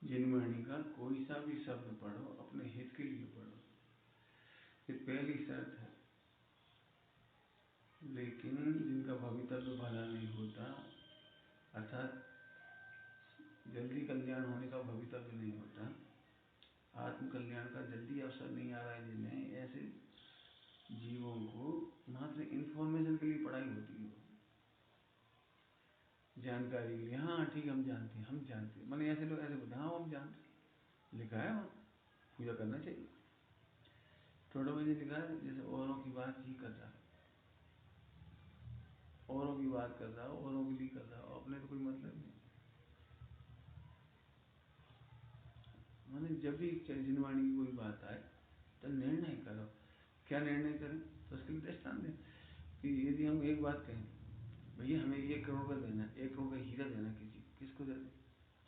जिनवाणी का कोई सा भी शब्द पढ़ो अपने हित के लिए पढ़ो, ये पहली शर्त है। लेकिन जिनका भवितव्य भला नहीं होता, अर्थात जल्दी कल्याण होने का भवितव्य नहीं होता, आत्म कल्याण का जल्दी अवसर नहीं आ रहा है जिन्हें, ऐसे जीवों को मात्र इन्फॉर्मेशन के लिए पढ़ाई होती है, जानकारी के लिए। हाँ ठीक, हम जानते हैं मैंने ऐसे लोग ऐसे बोलते हाँ हम जानते हैं, लिखा है वहाँ, पूजा करना चाहिए। थोड़ा मुझे लिखा है जैसे औरों की बात ही कर रहा है, औरों की बात कर रहा हो, औरों के लिए कर रहा हो, अपने तो कोई मतलब नहीं। मैंने जब भी जिनवाणी की कोई बात आए तो निर्णय करो। क्या निर्णय करें? तो उसके लिए दृष्टांत दें कि यदि हम एक बात कहें, भैया हमें 1 करोड़ का देना, 1 करोड़ का हीरा देना, किसको दे दे?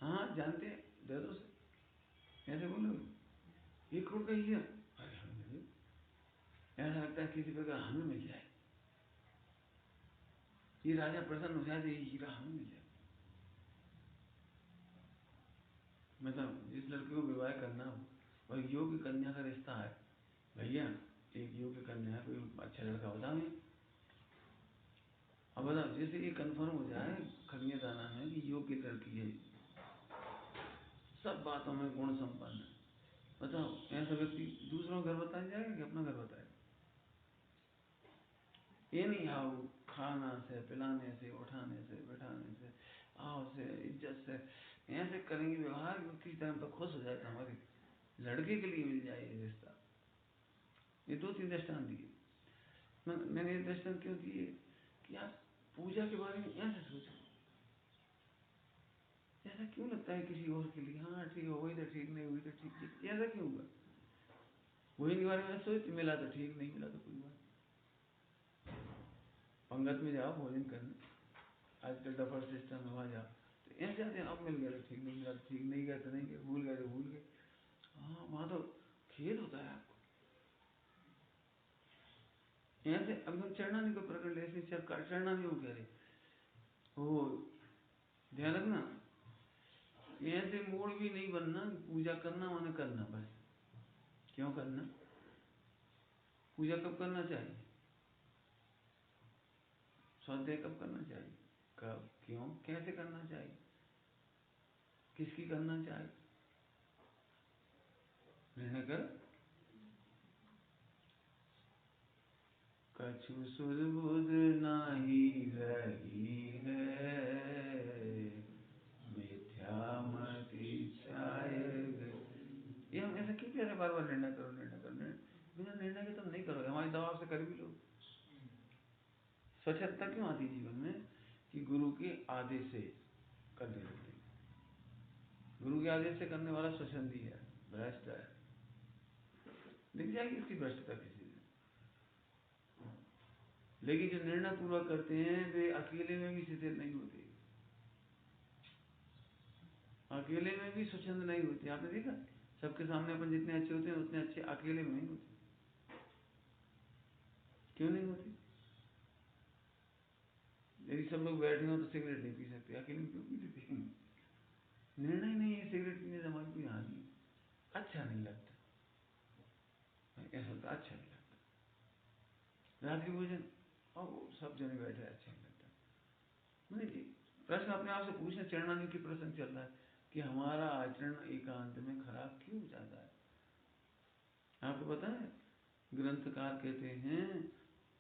हाँ जानते हैं, दे दो उसे। ऐसे बोलोगे 1 करोड़ का हीरा, अरे हमें दे दो। ऐसा लगता है किसी प्रकार हमें मिल जाए, ये राजा प्रसन्न हो जाए, ये हीरा हमें मिल जाए। मतलब जिस लड़के को विवाह करना हो और योग्य कन्या का रिश्ता है, भैया एक योग्य कन्या है, कोई अच्छा लड़का बताओ। अब बताओ, जैसे ये कंफर्म हो जाए खगनिया दाना में कि योग्य लड़की है, सब बातों में गुण संपन्न है, बताओ ऐसा व्यक्ति दूसरों का घर बताया जाएगा कि अपना घर बताएगा? ये नहीं आओ खाना से, पिलाने से, उठाने से, बैठाने से, आओ से, इज्जत से, ऐसे करेंगे व्यवहार, किसी टाइम पर खुश हो जाता हमारे लड़के के लिए मिल जाए ये रिश्ता। ये 2-3 दृष्टांत दिए। मैंने ये दृष्टांत क्यों दिए कि आप पूजा के बारे में ऐसे सोचो, ऐसा क्यों लगता है किसी और के लिए? हाँ ठीक है, वही तो ठीक, नहीं हुई तो ठीक, ऐसा क्यों हुआ? वही के बारे में सोच, मिला तो ठीक, नहीं मिला तो कोई बात। पंगत में जाओ भोजन करने, आजकल डफर सिस्टम है, वहां जाओ तो ऐसे जाते हैं, अब मिल गया तो ठीक, नहीं मिला तो ठीक, नहीं गए तो नहीं गए, भूल गए तो भूल गए। हाँ वहां तो खेद होता है आपको। ऐसे अब हम चरणानी को प्रकट ले, ऐसे चरणानी हो कह रहे हो, ध्यान रखना, ऐसे मूड भी नहीं बनना। पूजा करना माने करना बस। क्यों करना? पूजा कब करना चाहिए? स्वाध्याय कब करना चाहिए? कब, क्यों, कैसे करना चाहिए, किसकी करना चाहिए, निर्णय कर। कछु सुरबुद नाही रही है, मिथ्यामति छाय गई। ये हम ऐसा क्यों कह रहे बार बार, निर्णय करो निर्णय करो? बिना निर्णय के तुम नहीं करोगे, हमारे दबाव से कर भी लो। स्वच्छता क्यों आती जीवन में? कि गुरु के आदेश से करने लगते। गुरु के आदेश से करने वाला स्वच्छंदी है, भ्रष्ट है, दिख जाएगी उसकी भ्रष्टता किसी दिन। लेकिन जो निर्णय पूर्वक करते हैं वे अकेले में भी शिथिल नहीं होते, अकेले में भी स्वच्छंद नहीं होते। आपने देखा, सबके सामने अपन जितने अच्छे होते हैं उतने अच्छे अकेले में नहीं होते। क्यों नहीं होते? यदि सब लोग बैठे हो तो सिगरेट नहीं पी सकते, अकेले में क्यों पी लेते? निर्णय नहीं है, सिगरेट पीने से हमारी कोई हानि, अच्छा नहीं लगता, ऐसा होता अच्छा नहीं लगता। रात्रि भोजन और सब जने बैठे अच्छा नहीं लगता। नहीं, प्रश्न अपने आप से पूछना, चरणानी की प्रश्न चल रहा है कि हमारा आचरण एकांत में खराब क्यों जाता है? आपको पता है, ग्रंथकार कहते हैं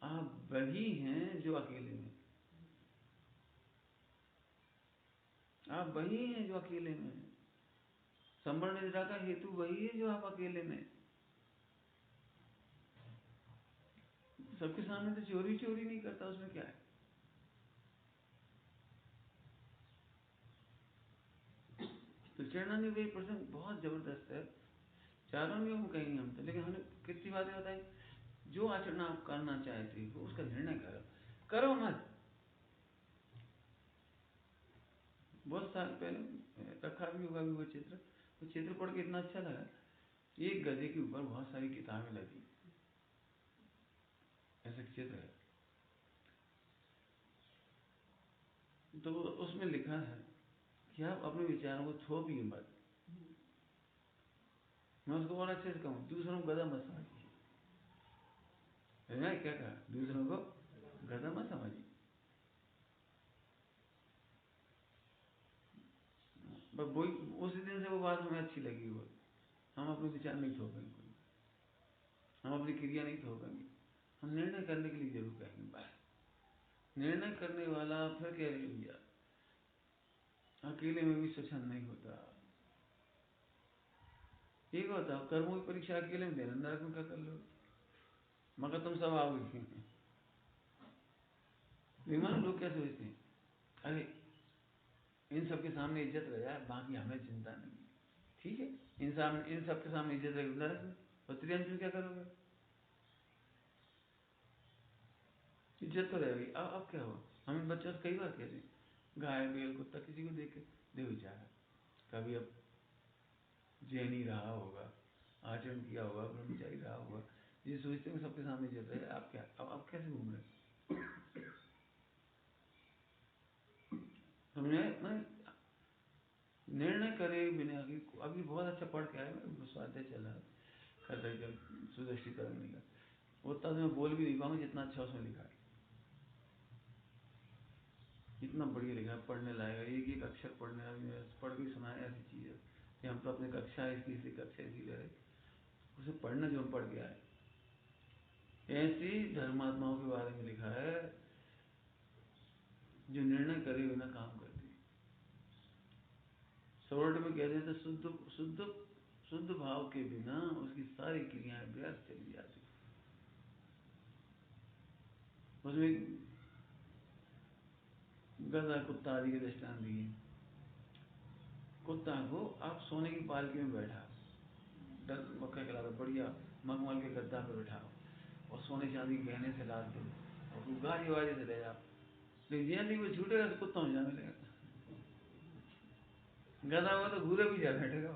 आप वही हैं जो अकेले में, आप वही हैं जो अकेले में। संवर्ण निद्रा का हेतु वही है जो आप अकेले में। सबके सामने तो चोरी चोरी नहीं करता, उसमें क्या है? तो चरणानी का प्रसंग बहुत जबरदस्त है। चारों नियम कहेंगे हम तो, लेकिन हमने कितनी बातें बताई। जो आचरण आप करना चाहते हो उसका निर्णय करो, करो मत। बहुत साल पहले रखा भी होगा भी वो चित्र, वो चित्र पढ़ के इतना अच्छा लगा। एक गधे के ऊपर बहुत सारी किताबें लगी, ऐसा चित्र है। तो उसमें लिखा है कि आप अपने विचारों को थोपिए मत, मैं उसको और अच्छे से कहूँ, दूसरों को गधा मत समझिए। क्या कहा? दूसरों को गधा मत समझिए। बस वही, उसी दिन से वो बात हमें अच्छी लगी। वो हम अपने विचार नहीं थोपेंगे, हम अपनी क्रिया नहीं थोपेंगे, हम निर्णय करने के लिए जरूर कहेंगे। बस निर्णय करने वाला फिर कह रहे भैया अकेले में भी स्वच्छंद नहीं होता। एक होता कर्मों की परीक्षा अकेले में देना, नरक में क्या कर लो, मगर तुम सब आओगे। विमान लोग क्या सोचते हैं, अरे इन सबके सामने इज्जत रह जाए, बाकी हमें चिंता नहीं। ठीक है, इन सबके सामने इज्जत रहेगी नरक में, और त्रियंत में क्या करोगे? इज्जत तो रहेगी। अब क्या हुआ? हम बच्चों से कई बार कहते हैं, गाय बैल कुत्ता किसी को देख के देखो बेचारा कभी अब जैनी रहा होगा, आचरण किया होगा, ब्रह्मचारी रहा होगा, ये सोचते हैं सबके सामने इज्जत है। आप क्या अब कैसे घूम रहे? हमने निर्णय करे बिना, अभी बहुत अच्छा पढ़ के आया, मैं स्वाध्याय चला कर रहे सुदृष्टि तरंगनी का, उतना तो मैं बोल भी नहीं पाऊंगा जितना अच्छा उसमें लिखा है। इतना बढ़िया लिखा है, पढ़ने लायक, एक एक अक्षर पढ़ने, अभी पढ़ के सुनाया ऐसी चीज है कि हम तो अपने कक्षा इसकी कक्षा इसकी ले रहे, उसे पढ़ना जो हम पढ़ के आए। ऐसी धर्मात्माओं के बारे में लिखा है जो निर्णय करे बिना काम करती। सोरठ में कहते हैं शुद्ध शुद्ध शुद्ध भाव के बिना उसकी सारी क्रियाएं व्यर्थ चली जाती। उसमें गधा कुत्ता आदि के दृष्टांत दिए। कुत्ता को आप सोने की पालकी में बैठा, डर मक्का खिला दो, बढ़िया मखमल के गद्दा पे बैठाओ और सोने चांदी के गहने से लाद दो और उसको गाड़ी वाड़ी से ले जाओ, लेकिन जैसे ही वो छूटेगा तो कुत्ता हो जाने लगेगा। गधा हुआ तो घूरे भी जा बैठेगा।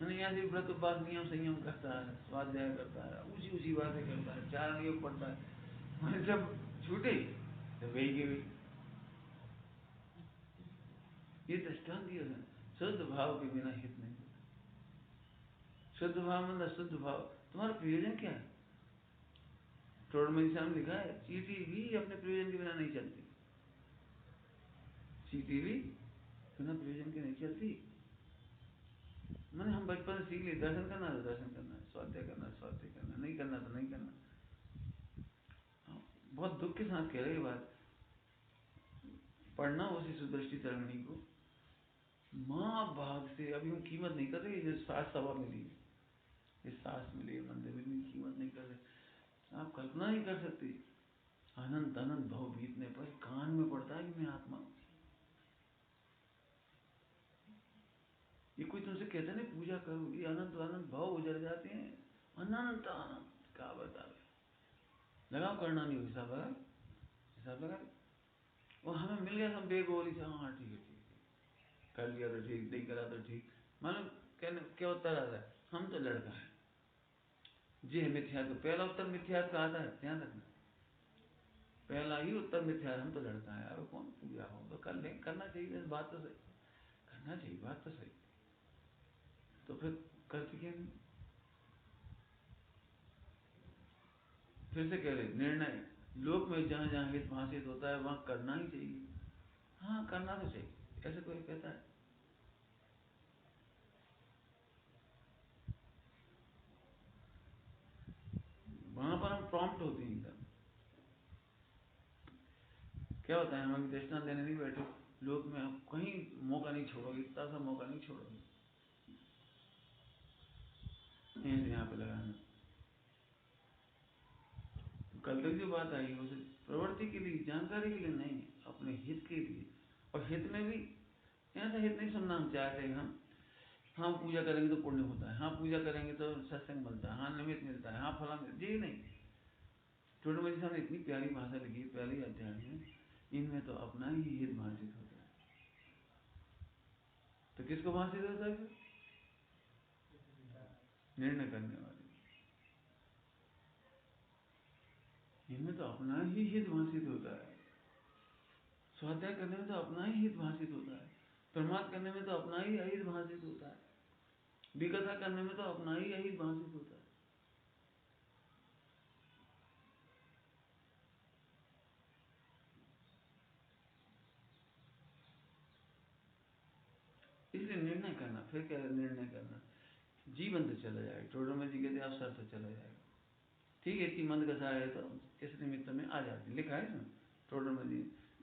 मैंने यहाँ से व्रत उपवास नियम संयम करता है, स्वाध्याय करता है, ऊंची ऊंची बातें करता है, चारण योग पढ़ता है, मैंने जब छूटे तो वही के वही। ये दृष्टांत दिया है, शुद्ध भाव के बिना हित नहीं होता। शुद्ध भाव मतलब शुद्ध भाव, तुम्हारा प्रयोजन क्या है? में लिखा है चींटी भी अपने प्रयोजन के बिना नहीं चलती, चींटी भी बिना प्रयोजन के नहीं चलती। मैंने हम बचपन से सीख लिए, दर्शन करना तो दर्शन करना, स्वाध्याय करना स्वाध्याय करना, नहीं करना तो नहीं करना। बहुत दुख के साथ कह रहे ये बात। पढ़ना उसी सुदृष्टि तरंगिणी को माँ भाग से, अभी हम कीमत नहीं कर रहे, जो सास सभा मिली, ये सास मिली मंदिर में, कीमत नहीं कर रहे। आप कल्पना नहीं कर सकते, अनंत अनंत भाव बीतने पर कान में पड़ता है कि मैं आत्मा। ये कोई तुमसे कहता नहीं पूजा करो, ये अनंत अनंत भाव उजड़ जाते हैं, अनंत अनंत क्या बतावे। लगाओ करना नहीं, हिसाब लगा, हिसाब लगा। और हमें मिल गया सब बेगोरी से, हाँ ठीक है ठीक है, कर लिया तो ठीक, नहीं करा तो ठीक। मालूम कहने क्या उत्तर आता है? हम तो लड़का है जी, मिथ्या। तो पहला उत्तर मिथ्या का आता है, ध्यान रखना, पहला ही उत्तर मिथ्या, हम तो लड़का है। अब कौन पूजा हो तो कर ले, करना चाहिए, बात तो सही, करना चाहिए, बात तो सही, तो फिर करते क्या नहीं? फिर से कह रहे निर्णय लोक में जहां जहां हित भाषित होता है वहां करना ही चाहिए। हाँ करना तो चाहिए, ऐसे कोई कहता है? वहां पर हम प्रॉम्प्ट होते हैं एकदम। क्या होता है, हम अभी दृष्टांत देने नहीं बैठे, लोक में हम कहीं मौका नहीं छोड़ोगे, इतना सा मौका नहीं छोड़ोगे यहाँ पे लगाना। कल तक जो बात आई वो प्रवृत्ति के लिए, जानकारी के लिए नहीं, अपने हित के लिए। और हित में भी ऐसा हित नहीं सुनना हम चाहते हैं। हम हाँ पूजा करेंगे तो पुण्य होता है, हाँ पूजा करेंगे तो सत्संग मिलता है, हाँ निमित्त मिलता है, हाँ फला मिलता है, ये नहीं। टोटमती साहब ने इतनी प्यारी भाषा लिखी है पहले अध्याय में, इनमें तो अपना ही हित भाषित होता है। तो किसको भाषित होता है? निर्णय करने वाले, इनमें तो अपना ही हित भाषित होता है। स्वाध्याय करने में तो अपना ही हित भाषित होता है, प्रमाद करने में तो अपना ही अहित भाषित होता है। विकथा करने में तो अपना ही यही भाषित होता है। इसलिए निर्णय करना, फिर क्या निर्णय करना, जीवन तो चला जाएगा। टोडरमल जी कहते अवसर तो चला जाएगा। ठीक है, इतनी मंद कथा है तो इस निमित्त में आ जाती, लिखा है ना टोडरमल जी,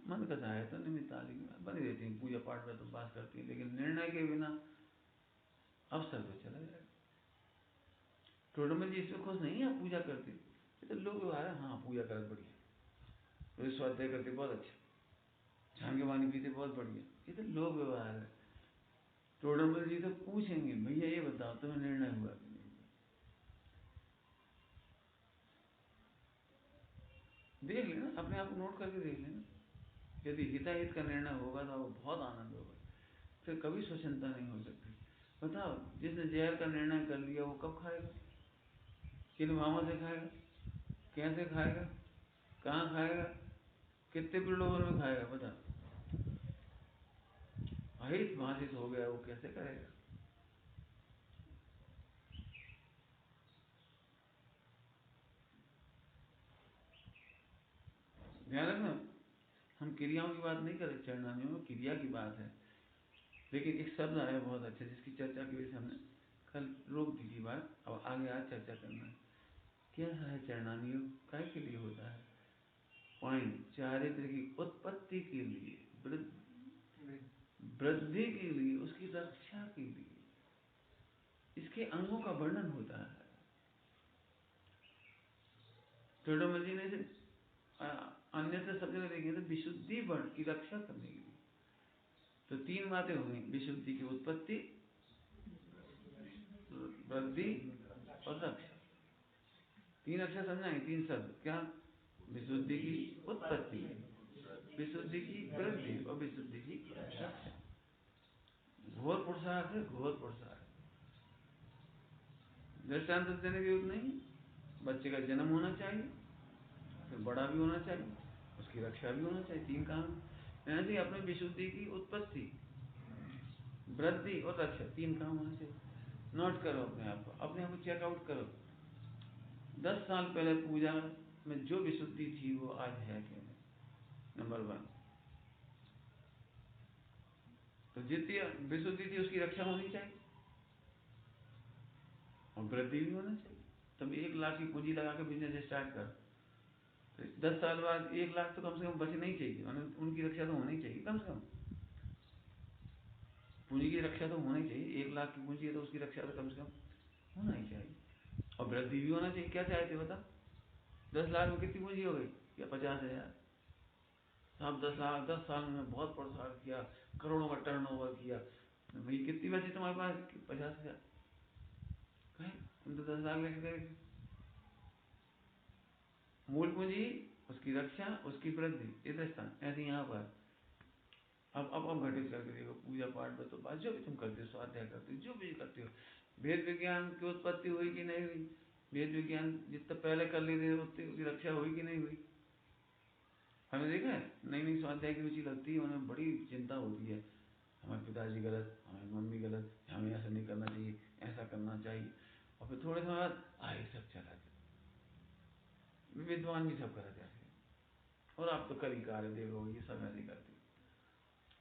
मंद कथा है तो निमित्त आदि बनी रहती है, पूजा पाठ में तो बात करती है, लेकिन निर्णय के बिना अवसर तो चला जाएगा। टोडरमल जी इसमें खुश नहीं है आप पूजा करते, तो लोग आ रहे हाँ पूजा कर बढ़िया, तो स्वाध्याय करते बहुत अच्छा, झांगे वाणी पीते बहुत बढ़िया, ये तो लोग व्यवहार है। टोडरमल जी तो पूछेंगे भैया ये बताओ तुम्हें निर्णय हुआ कि नहीं? देख लेना, अपने आप को नोट करके देख लेना, यदि हिताहित का निर्णय होगा तो आपको बहुत आनंद होगा, फिर कभी स्वच्छंदता नहीं हो सकती। बताओ जिसने जहर का निर्णय कर लिया वो कब खाएगा, किन भावों से खाएगा, कैसे खाएगा, कहाँ खाएगा, कितने प्रलोभन में खाएगा, बता। अहित भाषित हो गया वो कैसे करेगा। ध्यान रखना, हम क्रियाओं की बात नहीं कर रहे, चरणानियों में क्रिया की बात है, लेकिन एक शब्द आया बहुत अच्छा जिसकी चर्चा की वजह से हमने कल रोक दी थी बात, अब आगे आज चर्चा करना है। क्या है चरणानियों, काय के लिए होता है? पॉइंट, चारित्र की उत्पत्ति के लिए, वृद्धि के लिए, उसकी रक्षा के लिए, इसके अंगों का वर्णन होता है। टोडरमल जी ने अन्य से सब जगह देखिए तो विशुद्धि वर्ण की रक्षा करने के लिए, तो तीन बातें हो गई, विशुद्धि की उत्पत्ति, वृद्धि और रक्षा। तीन अक्षर समझाएंगे, तीन शब्द क्या, विशुद्धि की उत्पत्ति, विशुद्धि की वृद्धि और विशुद्धि की रक्षा। घोर पुरुषार्थ है, घोर पुरुषार्थ। दृष्टांत देने की जरूरत नहीं, बच्चे का जन्म होना चाहिए, फिर बड़ा भी होना चाहिए, उसकी रक्षा भी होना चाहिए, तीन काम। यानी अपने विशुद्धि की उत्पत्ति, वृद्धि और रक्षा, तीन काम होना चाहिए। नोट करो अपने आप को, अपने आप को चेकआउट करो, 10 साल पहले पूजा में जो विशुद्धि थी वो आज है कि नहीं, नंबर 1। तो जितनी विशुद्धि थी उसकी रक्षा होनी चाहिए और वृद्धि भी होना चाहिए। तब 1 लाख की पूंजी लगा के बिजनेस स्टार्ट कर, तो 10 साल बाद 1 लाख तो कम से कम बचना ही चाहिए, उनकी रक्षा तो होनी चाहिए, कम से कम पूंजी की रक्षा तो होनी चाहिए। 1 लाख की पूंजी है तो उसकी रक्षा तो कम से कम होना ही चाहिए और वृद्धि भी होना चाहिए। क्या चाहते बता, 10 लाख में कितनी पूंजी हो गई, या 50,000? आप 10 लाख 10 साल में बहुत प्रसार किया, करोड़ों का टर्नओवर किया, भाई कितनी बची तुम्हारे पास? 50,000। तुम तो 10 लाख लेके गए। मूल पूंजी, उसकी रक्षा, उसकी वृद्धि, इस स्थान ऐसे यहाँ पर। अब घटित करके देखो, पूजा पाठ में तो बात जो भी तुम करते हो, स्वाध्याय करते हो, जो भी करते हो, वेद विज्ञान की उत्पत्ति हुई कि नहीं हुई? वेद विज्ञान जितना पहले कर लेते उतनी उसकी रक्षा हुई कि नहीं हुई? हमने देखा है, नई नई स्वाध्याय की रुचि लगती है, उन्हें बड़ी चिंता होती है, हमारे पिताजी गलत, हमारी मम्मी गलत, हमें ऐसा नहीं करना चाहिए, ऐसा करना चाहिए, और फिर थोड़े समय बाद आए सब चला जाए, विद्वान भी सब करा जाते, और आप तो कल ही कार्य देखो ये सब ऐसे करते।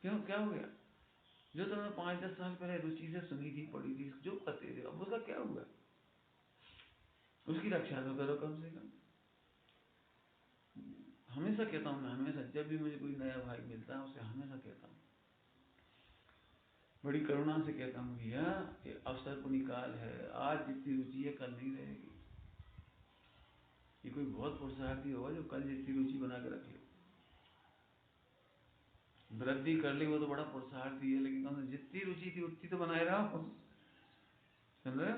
क्यों, क्या हो गया? जो तुमने 5-10 साल पहले रुचि से सुनी थी, पढ़ी थी, जो करते थे, अब उसका क्या हुआ? उसकी रक्षा तो करो कम से कम। हमेशा कहता हूँ मैं, हमेशा जब भी मुझे कोई नया भाई मिलता है उसे हमेशा कहता हूँ, बड़ी करुणा से कहता हूँ, भैया ये अवसर को निकाल है, आज जितनी रुचि है कल नहीं रहेगी। ये कोई बहुत पुरुषार्थी होगा जो कल जितनी रुचि बना के रखे। वृद्धि कर ली वो तो बड़ा पुरुषार्थी है, लेकिन जितनी रुचि थी उतनी तो बनाए रहो, समझ रहे?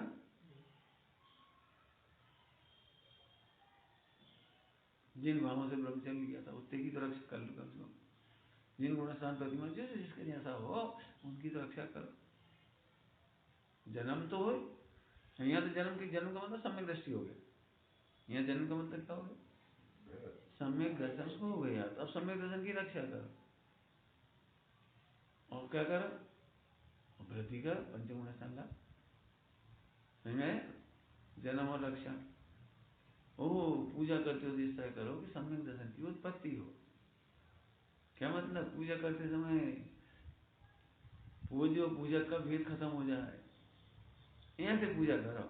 जिन भावों से ब्रह्मचर्य लिया था उतने की तो रक्षा कर लो कम से कम। जिन गुण शांत प्रतिमा जैसे जिसके जैसा हो उनकी तो रक्षा करो। जन्म तो हो, यहाँ तो जन्म का मतलब सम्यक दृष्टि हो गया, यहाँ जन्म का मतलब क्या हो गया? सम्यक दर्शन हो गया। तो अब सम्यक दर्शन की रक्षा करो और क्या करो, वृद्धि कर, पंचगुण संगा, समझ में? जन्म और रक्षा। ओ पूजा करते हो तो इस तरह करो कि सम्यक दर्शन की उत्पत्ति हो। क्या मतलब? पूजा करते समय पूज्य पूजक का भेद खत्म हो जाए, यहाँ से पूजा करो।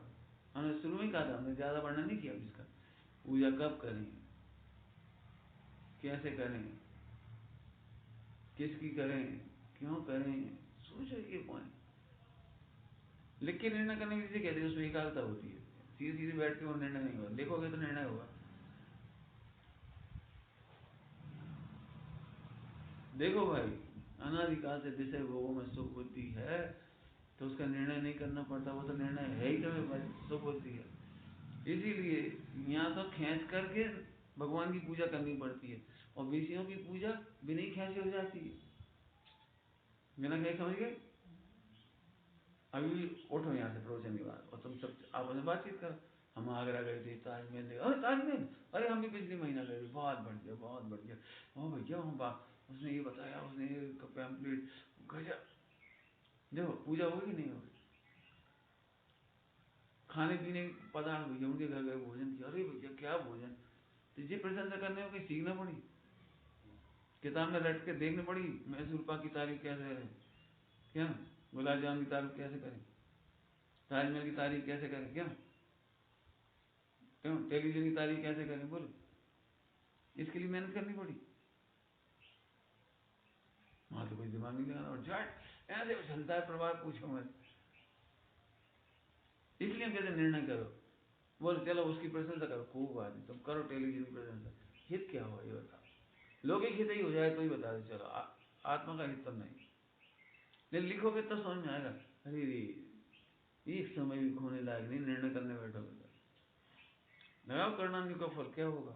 हमने शुरू में कहा था, हमने ज्यादा वर्णन नहीं किया इसका। पूजा कब करें, कैसे करें, किसकी करें, क्यों करें, सोचो ये पॉइंट। लिख के निर्णय करने की कहते हैं, उसमें एकाग्रता होती है। सीधे सीधे बैठ के वो निर्णय नहीं होगा, लिखोगे तो निर्णय होगा। देखो भाई, अनादिकाल से विषय भोगों में सुख बुद्धि है तो उसका निर्णय नहीं करना पड़ता, वो तो निर्णय है ही कभी भाई, सुख बुद्धि है। इसीलिए यहाँ तो खींच करके भगवान की पूजा करनी पड़ती है, और विषयों की पूजा बिना ही खींचे हो जाती है। बिना कहीं समझ गए? अभी उठो यहाँ से प्रवचन के बाद और तुम सब आपस में बातचीत करो। हम आगरा गए थे, ताजमहल देखा। अरे ताजमहल, अरे हम भी पिछले महीना गए थे, बहुत बढ़िया बहुत बढ़िया। ओ भैया हम उसने ये बताया, उसने पैम्पलेट, गजब। देखो पूजा होगी नहीं होगी? खाने पीने पदार्थ भैया उनके घर गए, भोजन किया, अरे भैया क्या भोजन। तो ये प्रशंसा करने में कहीं सीखना पड़ी, किताब में रट के देखने पड़ी। मैसूर पाक की तारीफ कैसे करें, क्या गुलाब जामुन की तारीफ कैसे करें, ताजमहल की तारीफ कैसे करें, क्या क्यों टेलीविजन की तारीफ कैसे करें, बोलो। इसके लिए मेहनत करनी पड़ी। वहां तो कोई दिमाग नहीं लगाना, और झट ऐसे चलता है प्रभाव, पूछो मत। इसलिए हम कहते निर्णय करो, बोलो चलो उसकी प्रशंसा करो, खूब बात है, तुम करो टेलीविजन की प्रशंसा। हित क्या हुआ ये बताओ? लौकिक हित ही हो जाए तो ही बता दो, चलो आत्मा का हित तो नहीं। लेकिन लिखोगे तो समझ में आएगा। अरे एक समय भी खोने लायक नहीं, निर्णय करने बैठोगे तो लगाओ करणानियों का फल क्या होगा,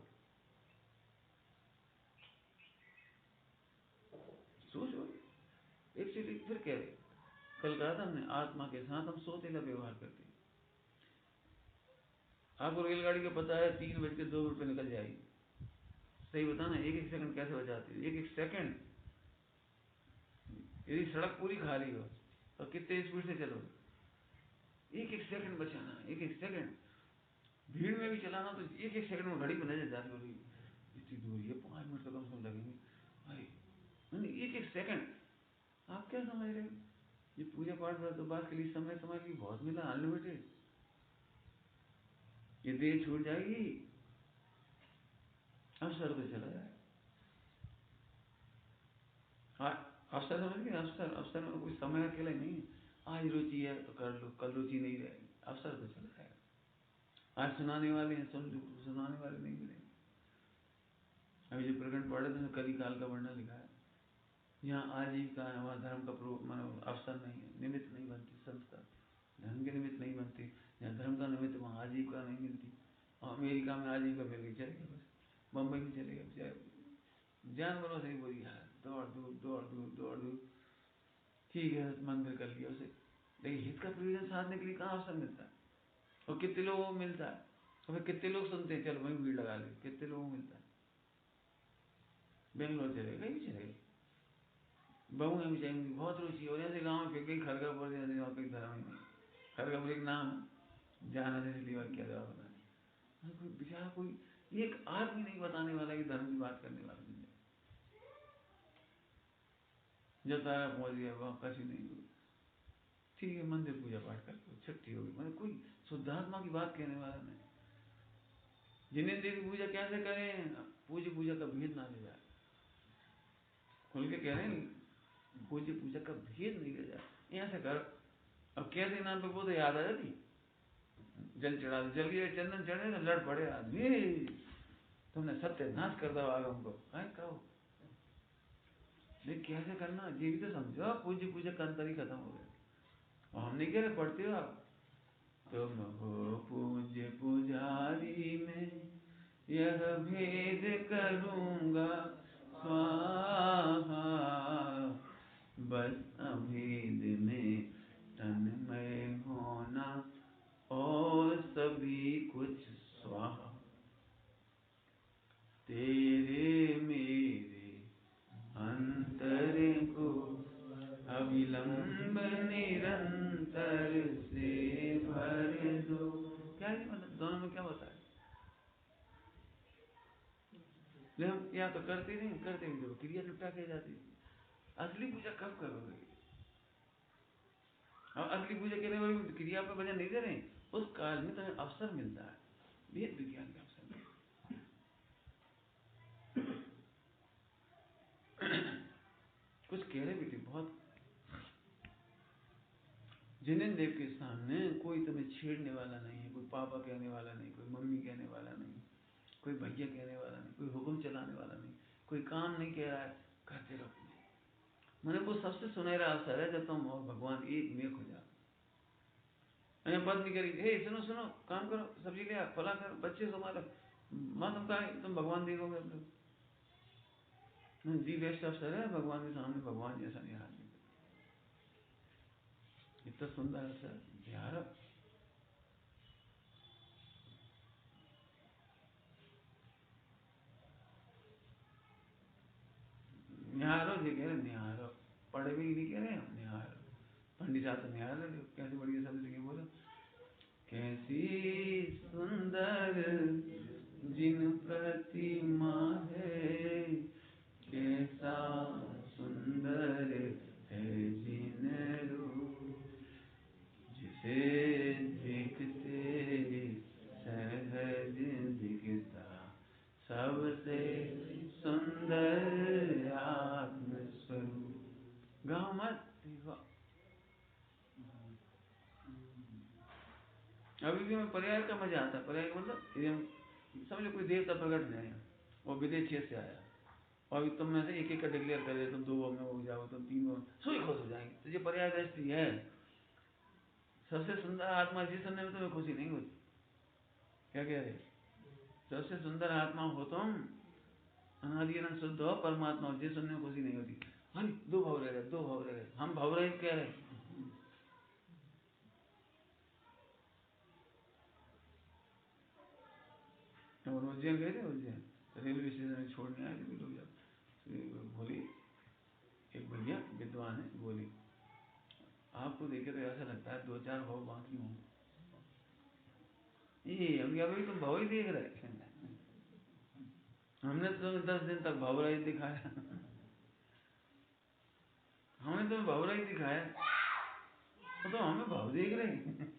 सोचो। एक चीज फिर कह रहे, कल कहा था हमने, आत्मा के साथ हम सौतेला व्यवहार करते हैं। आपको रेलगाड़ी का पता है 3:02 निकल जाएगी, सही बताना, एक एक सेकंड कैसे बचाती है, एक एक सेकंड। यदि सड़क पूरी खाली हो तो कितने स्पीड से चलोगे? एक एक सेकंड बचाना, एक एक सेकंड। भीड़ में भी चलाना तो एक एक सेकंड में घड़ी में नजर जाती होगी, इतनी दूर ये 5 मिनट तो कम से कम लगेंगे। अरे नहीं, एक एक सेकंड। आप क्या समझ रहे हो? ये पूजा पाठ तो बात के लिए समय समय की बहुत मिला, अनलिमिटेड। ये देर छूट जाएगी, अवसर तो चला जाएगा। हाँ, अवसर समझ गए? अवसर, अवसर में कोई समय अकेला नहीं है। आज रुचि है तो कर लो, कल रुचि नहीं रहेगी, अवसर तो चला जाएगा। आज सुनाने वाले हैं, सुन लो, सुनाने वाले नहीं मिलेंगे। अभी जो प्रकरण पढ़ रहे थे, कली काल का वर्णन लिखा है। यहाँ आजीविका है, वहाँ धर्म का अवसर नहीं है, निमित्त नहीं बनती संस्था, धर्म के निमित्त नहीं बनती। यहाँ धर्म का निमित्त, वहाँ आजीविका नहीं मिलती। और अमेरिका में आजीविका मिल गई, चले गए बस। बम्बई में चले गए, जानवरों से ही बुरी हालत, दौड़ दूर दौड़ दूर दौड़ दूर। ठीक है मंदिर कर लिया उसे, लेकिन हित का प्रयोजन साधने के लिए कहाँ अवसर मिलता है, और कितने लोगों को मिलता है, और फिर कितने लोग सुनते हैं चलो वहीं भीड़ लगा ले, कितने लोगों को मिलता है। बेंगलोर चले गए, कहीं चले गए, बहू में भी जाएंगी, बहुत रुचि हो जैसे गाँव में फिर गई खरगापुर, जैसे वहाँ कोई धर्म ही नहीं। खरगापुर एक नाम जाना जैसे लीवर क्या दवा बनाने, कोई बेचारा कोई एक आदमी नहीं बताने वाला कि धर्म की बात करने वाला नहीं। जब तारा पहुंच गया वहां कभी नहीं हुई, ठीक है मंदिर पूजा पाठ करके छुट्टी होगी, मतलब कोई शुद्धात्मा की बात कहने वाला नहीं। जिनेंद्र की पूजा कैसे करें, पूज्य पूजा का भेद ना ले जाए, खुल के कह रहे हैं, पूज्य पूजा का भेद नहीं ले जाए, यहाँ से कर। अब कैसे नाम पे वो तो याद आ जाती, जल चढ़ा दो, जल गया चंदन चढ़े ना, लड़ पड़े आदमी, तुमने सत्यानाश कर दो आगम को, कहो नहीं कैसे करना, ये भी तो समझो। पूज्य पूजा का अंतर ही खत्म हो गया। और हम नहीं कह रहे, पढ़ते हो आप, तुम हो पूज्य पुजारी में यह भेद करूंगा स्वाहा, बस अभेद में तन्मय होना और सभी कुछ स्वाहा। तेरे मेरे अंतर को अविलंब निरंतर से भर लेकिन हम या तो करते नहीं, करते नहीं तो क्रिया निपटा के जाती है। असली पूजा कब करोगे? अब असली पूजा करने वाली क्रिया पे वजन नहीं दे रहे, उस काल में तुम्हें अवसर मिलता है, वेद विज्ञान का अवसर मिलता है। कुछ कह रहे भी थे बहुत, जिन्हें देव के सामने कोई तुम्हें छेड़ने वाला नहीं है, कोई पापा कहने वाला नहीं, कोई मम्मी कहने वाला नहीं, कोई भैया कहने वाला नहीं, कोई हुक्म चलाने वाला नहीं, कोई काम नहीं कह रहा है, करते रहो। मैंने वो सबसे सुनहरा अवसर है जब तुम और भगवान एक मेक हो जाओ। मैंने बात नहीं करी, हे सुनो सुनो, काम करो, सब्जी ले आ, फला करो, बच्चे संभालो, माँ तुम कहा तुम भगवान देखोगे अपने। दी बेस्ट अवसर है भगवान के सामने भगवान जैसा नहीं हाथ नहीं, इतना सुंदर अवसर बिहार। निहारो जी कह रहे, निहारो, पढ़े भी नहीं कह रहे हम, निहारो। पंडित साहब तो निहार रहे, कैसे बढ़िया शब्द लिखे बोलो, कैसी सुंदर जिन प्रतिमा है, कैसा सुंदर है जिन रूप, जिसे देखते सहज दिखता सबसे सुंदर आत्म स्वरूप। गाँव मत देखो, अभी भी हमें पर्याय का मजा आता है। पर्याय मतलब समझो कोई देवता प्रकट हो जाए और विदेश क्षेत्र से आया, और अभी तुम में से एक एक का डिक्लेयर कर दे, तुम 2 में हो जाओ, तुम 3 में, सभी खुश हो जाएंगे। तो ये पर्याय दृष्टि है। सबसे सुंदर आत्मा जिस सुनने में तुम्हें खुशी नहीं होती। क्या कह रहे? सबसे सुंदर आत्मा हो तुम, अनादि अनंत शुद्ध हो, परमात्मा हो, जिस सुनने में खुशी नहीं होती। हाँ 2 भाव रह गए, 2 भाव रह गए, हम भाव रहित कह रहे। और उज्जैन गए थे, उज्जैन रेलवे स्टेशन में छोड़ने आए थे लोग, जब बोली एक भैया विद्वान है, बोली आपको देखे तो ऐसा लगता है 2-4 भाव बाकी होंगे। ये अभी तुम भाव ही देख रहे, हमने तो 10 दिन तक भाव रहित दिखाया। हमने तुम्हें भाव रहित दिखाया, तो हमें भाव देख रहे हैं।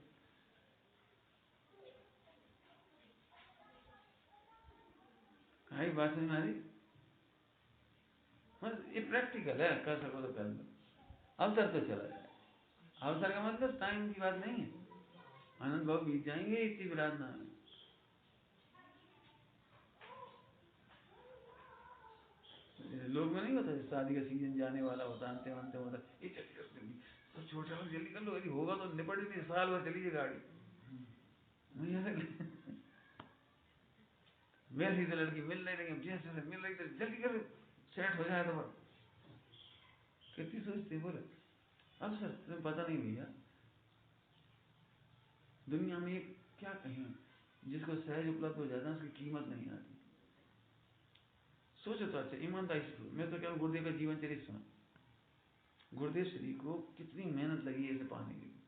बात समझ में आ रही? मतलब ये प्रैक्टिकल है, कर सको तो कर लो, अवसर तो चला जाए। अवसर का मतलब टाइम की बात नहीं है, आनंद भाव बीत जाएंगे, इतनी विराट ना। लोग में नहीं होता, शादी का सीजन जाने वाला होता, अंते अंते होता, ये जल्दी तो छोटे लोग जल्दी कर लो, यदि होगा तो निपट ही नहीं, साल भर चली गाड़ी। वैसी तो लड़की मिल नहीं रही, जैसे मिल रही तो जल्दी कर सेट हो जाए तो। कितनी सोचते बोले, अब सर तुम्हें पता नहीं भैया, दुनिया में एक क्या कहें, जिसको सहज उपलब्ध हो जाता है उसकी कीमत नहीं आती। सोचो तो अच्छा, ईमानदारी से। मैं तो क्या गुरुदेव का जीवन चरित्र सुना, गुरुदेव श्री को कितनी मेहनत लगी है इसे पाने के लिए,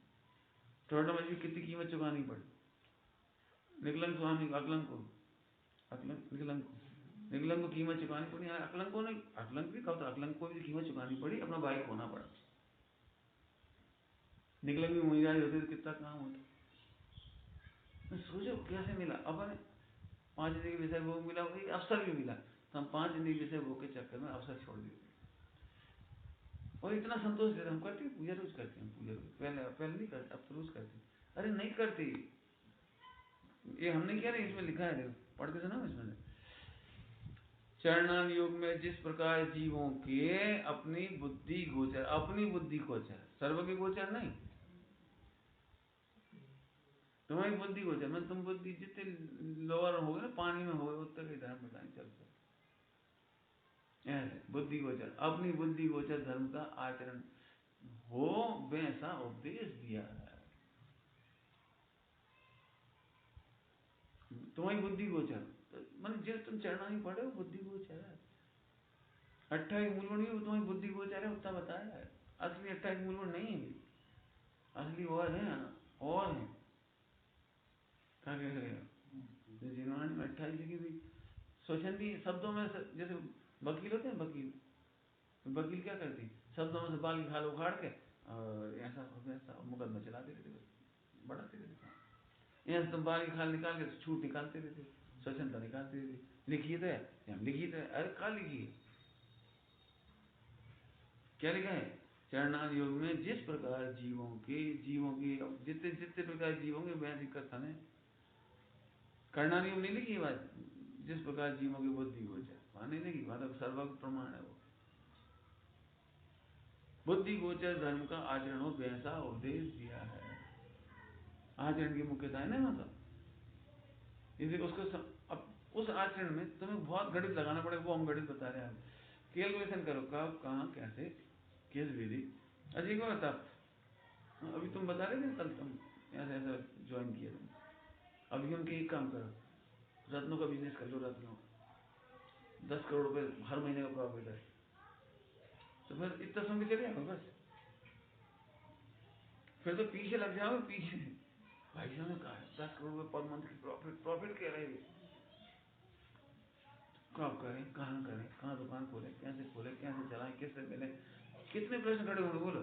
टोरंटो में कितनी कीमत चुकानी पड़ी। निकलंग स्वामी अकलंग को, निकलंग को कीमत चुकानी पड़ी, अकलंग को नहीं, अकलंग भी कहा, अकलंग को भी कीमत चुकानी पड़ी, अपना भाई खोना पड़ा। निकलंग भी मुहिजारी होती तो कितना काम होता। सोचो कैसे मिला, अपन 5 जिंदगी विषय भोग मिला, वही अवसर भी मिला, तो हम 5 जिंदगी विषय भोग के चक्कर में अवसर छोड़ दिए। और इतना संतोष देते, हम करते हैं पूजा, रोज करते हैं पूजा, पहले पहले नहीं करते, अब तो रोज करते। अरे नहीं करते, ये हम नहीं कह रहे, इसमें लिखा है, देखो पढ़ के सुना इसमें। चरणान योग में जिस प्रकार जीवों के अपनी बुद्धि गोचर, अपनी बुद्धि गोचर, सर्व के गोचर नहीं, तुम्हारी बुद्धि गोचर में, तुम बुद्धि जितने लोअर हो गए ना, पानी में हो गए, उतने के धर्म पता नहीं चलता। ऐसे बुद्धि गोचर, अपनी बुद्धि गोचर धर्म का आचरण हो, वैसा उपदेश दिया है। तुम्हारी बुद्धि गोचर मान जो तुम चरणा नहीं पढ़े, बुद्धि गोचर है। 28 मूलगुण भी तुम्हारी बुद्धि गोचर है, उतना बताया है। असली 28 मूलगुण नहीं है, असली और है, और है। क्या कह रहे हो? जिन्होंने 28 लिखी हुई, स्वच्छंदी शब्दों में जैसे वकील होते हैं, वकील क्या करती, शब्दों में से बाल की खाल उखाड़ के और ऐसा वैसा मुकदमा चलाते रहते, बस बढ़ाते रहते। यहाँ से तुम बाल की खाल निकाल के छूट निकालते रहते, स्वच्छंदता निकालते रहते। लिखिए तो है, हम लिखिए तो है, अरे कहाँ लिखिए, क्या लिखा है? चरणान योग में जिस प्रकार जीवों के जितने जितने प्रकार जीव होंगे वैसी कथन है। करणान योग नहीं लिखी बात, जिस प्रकार जीवों की बुद्धि गोचर, वहां नहीं लिखी, वहां तो सर्वज्ञ प्रमाण है वो। बुद्धि गोचर धर्म का आचरण हो वैसा उपदेश दिया है। आचरण की मुख्यता है ना, मतलब इसलिए उसको अब उस आचरण में तुम्हें बहुत गणित लगाना पड़ेगा, वो हम गणित बता रहे हैं। कैलकुलेशन करो, कब कहाँ कैसे किस विधि। अच्छा एक बात बता, अभी तुम बता रहे थे कल तुम ऐसा ऐसा ज्वाइन किया तुम, अभी हम एक काम करो, रत्नों का बिजनेस कर लो, रत्नों 10 करोड़ रुपए हर महीने का प्रॉफिट है, तो फिर इतना समझ चले जाओ बस, फिर तो पीछे लग जाओ पीछे। भाई साहब ने कहा 10 करोड़ रुपए पर मंथ की प्रॉफिट कह रहे हैं, कब करें, कहाँ करें, कहाँ दुकान खोले, कैसे चलाएं, किससे मिले, कितने प्रश्न खड़े होंगे बोलो,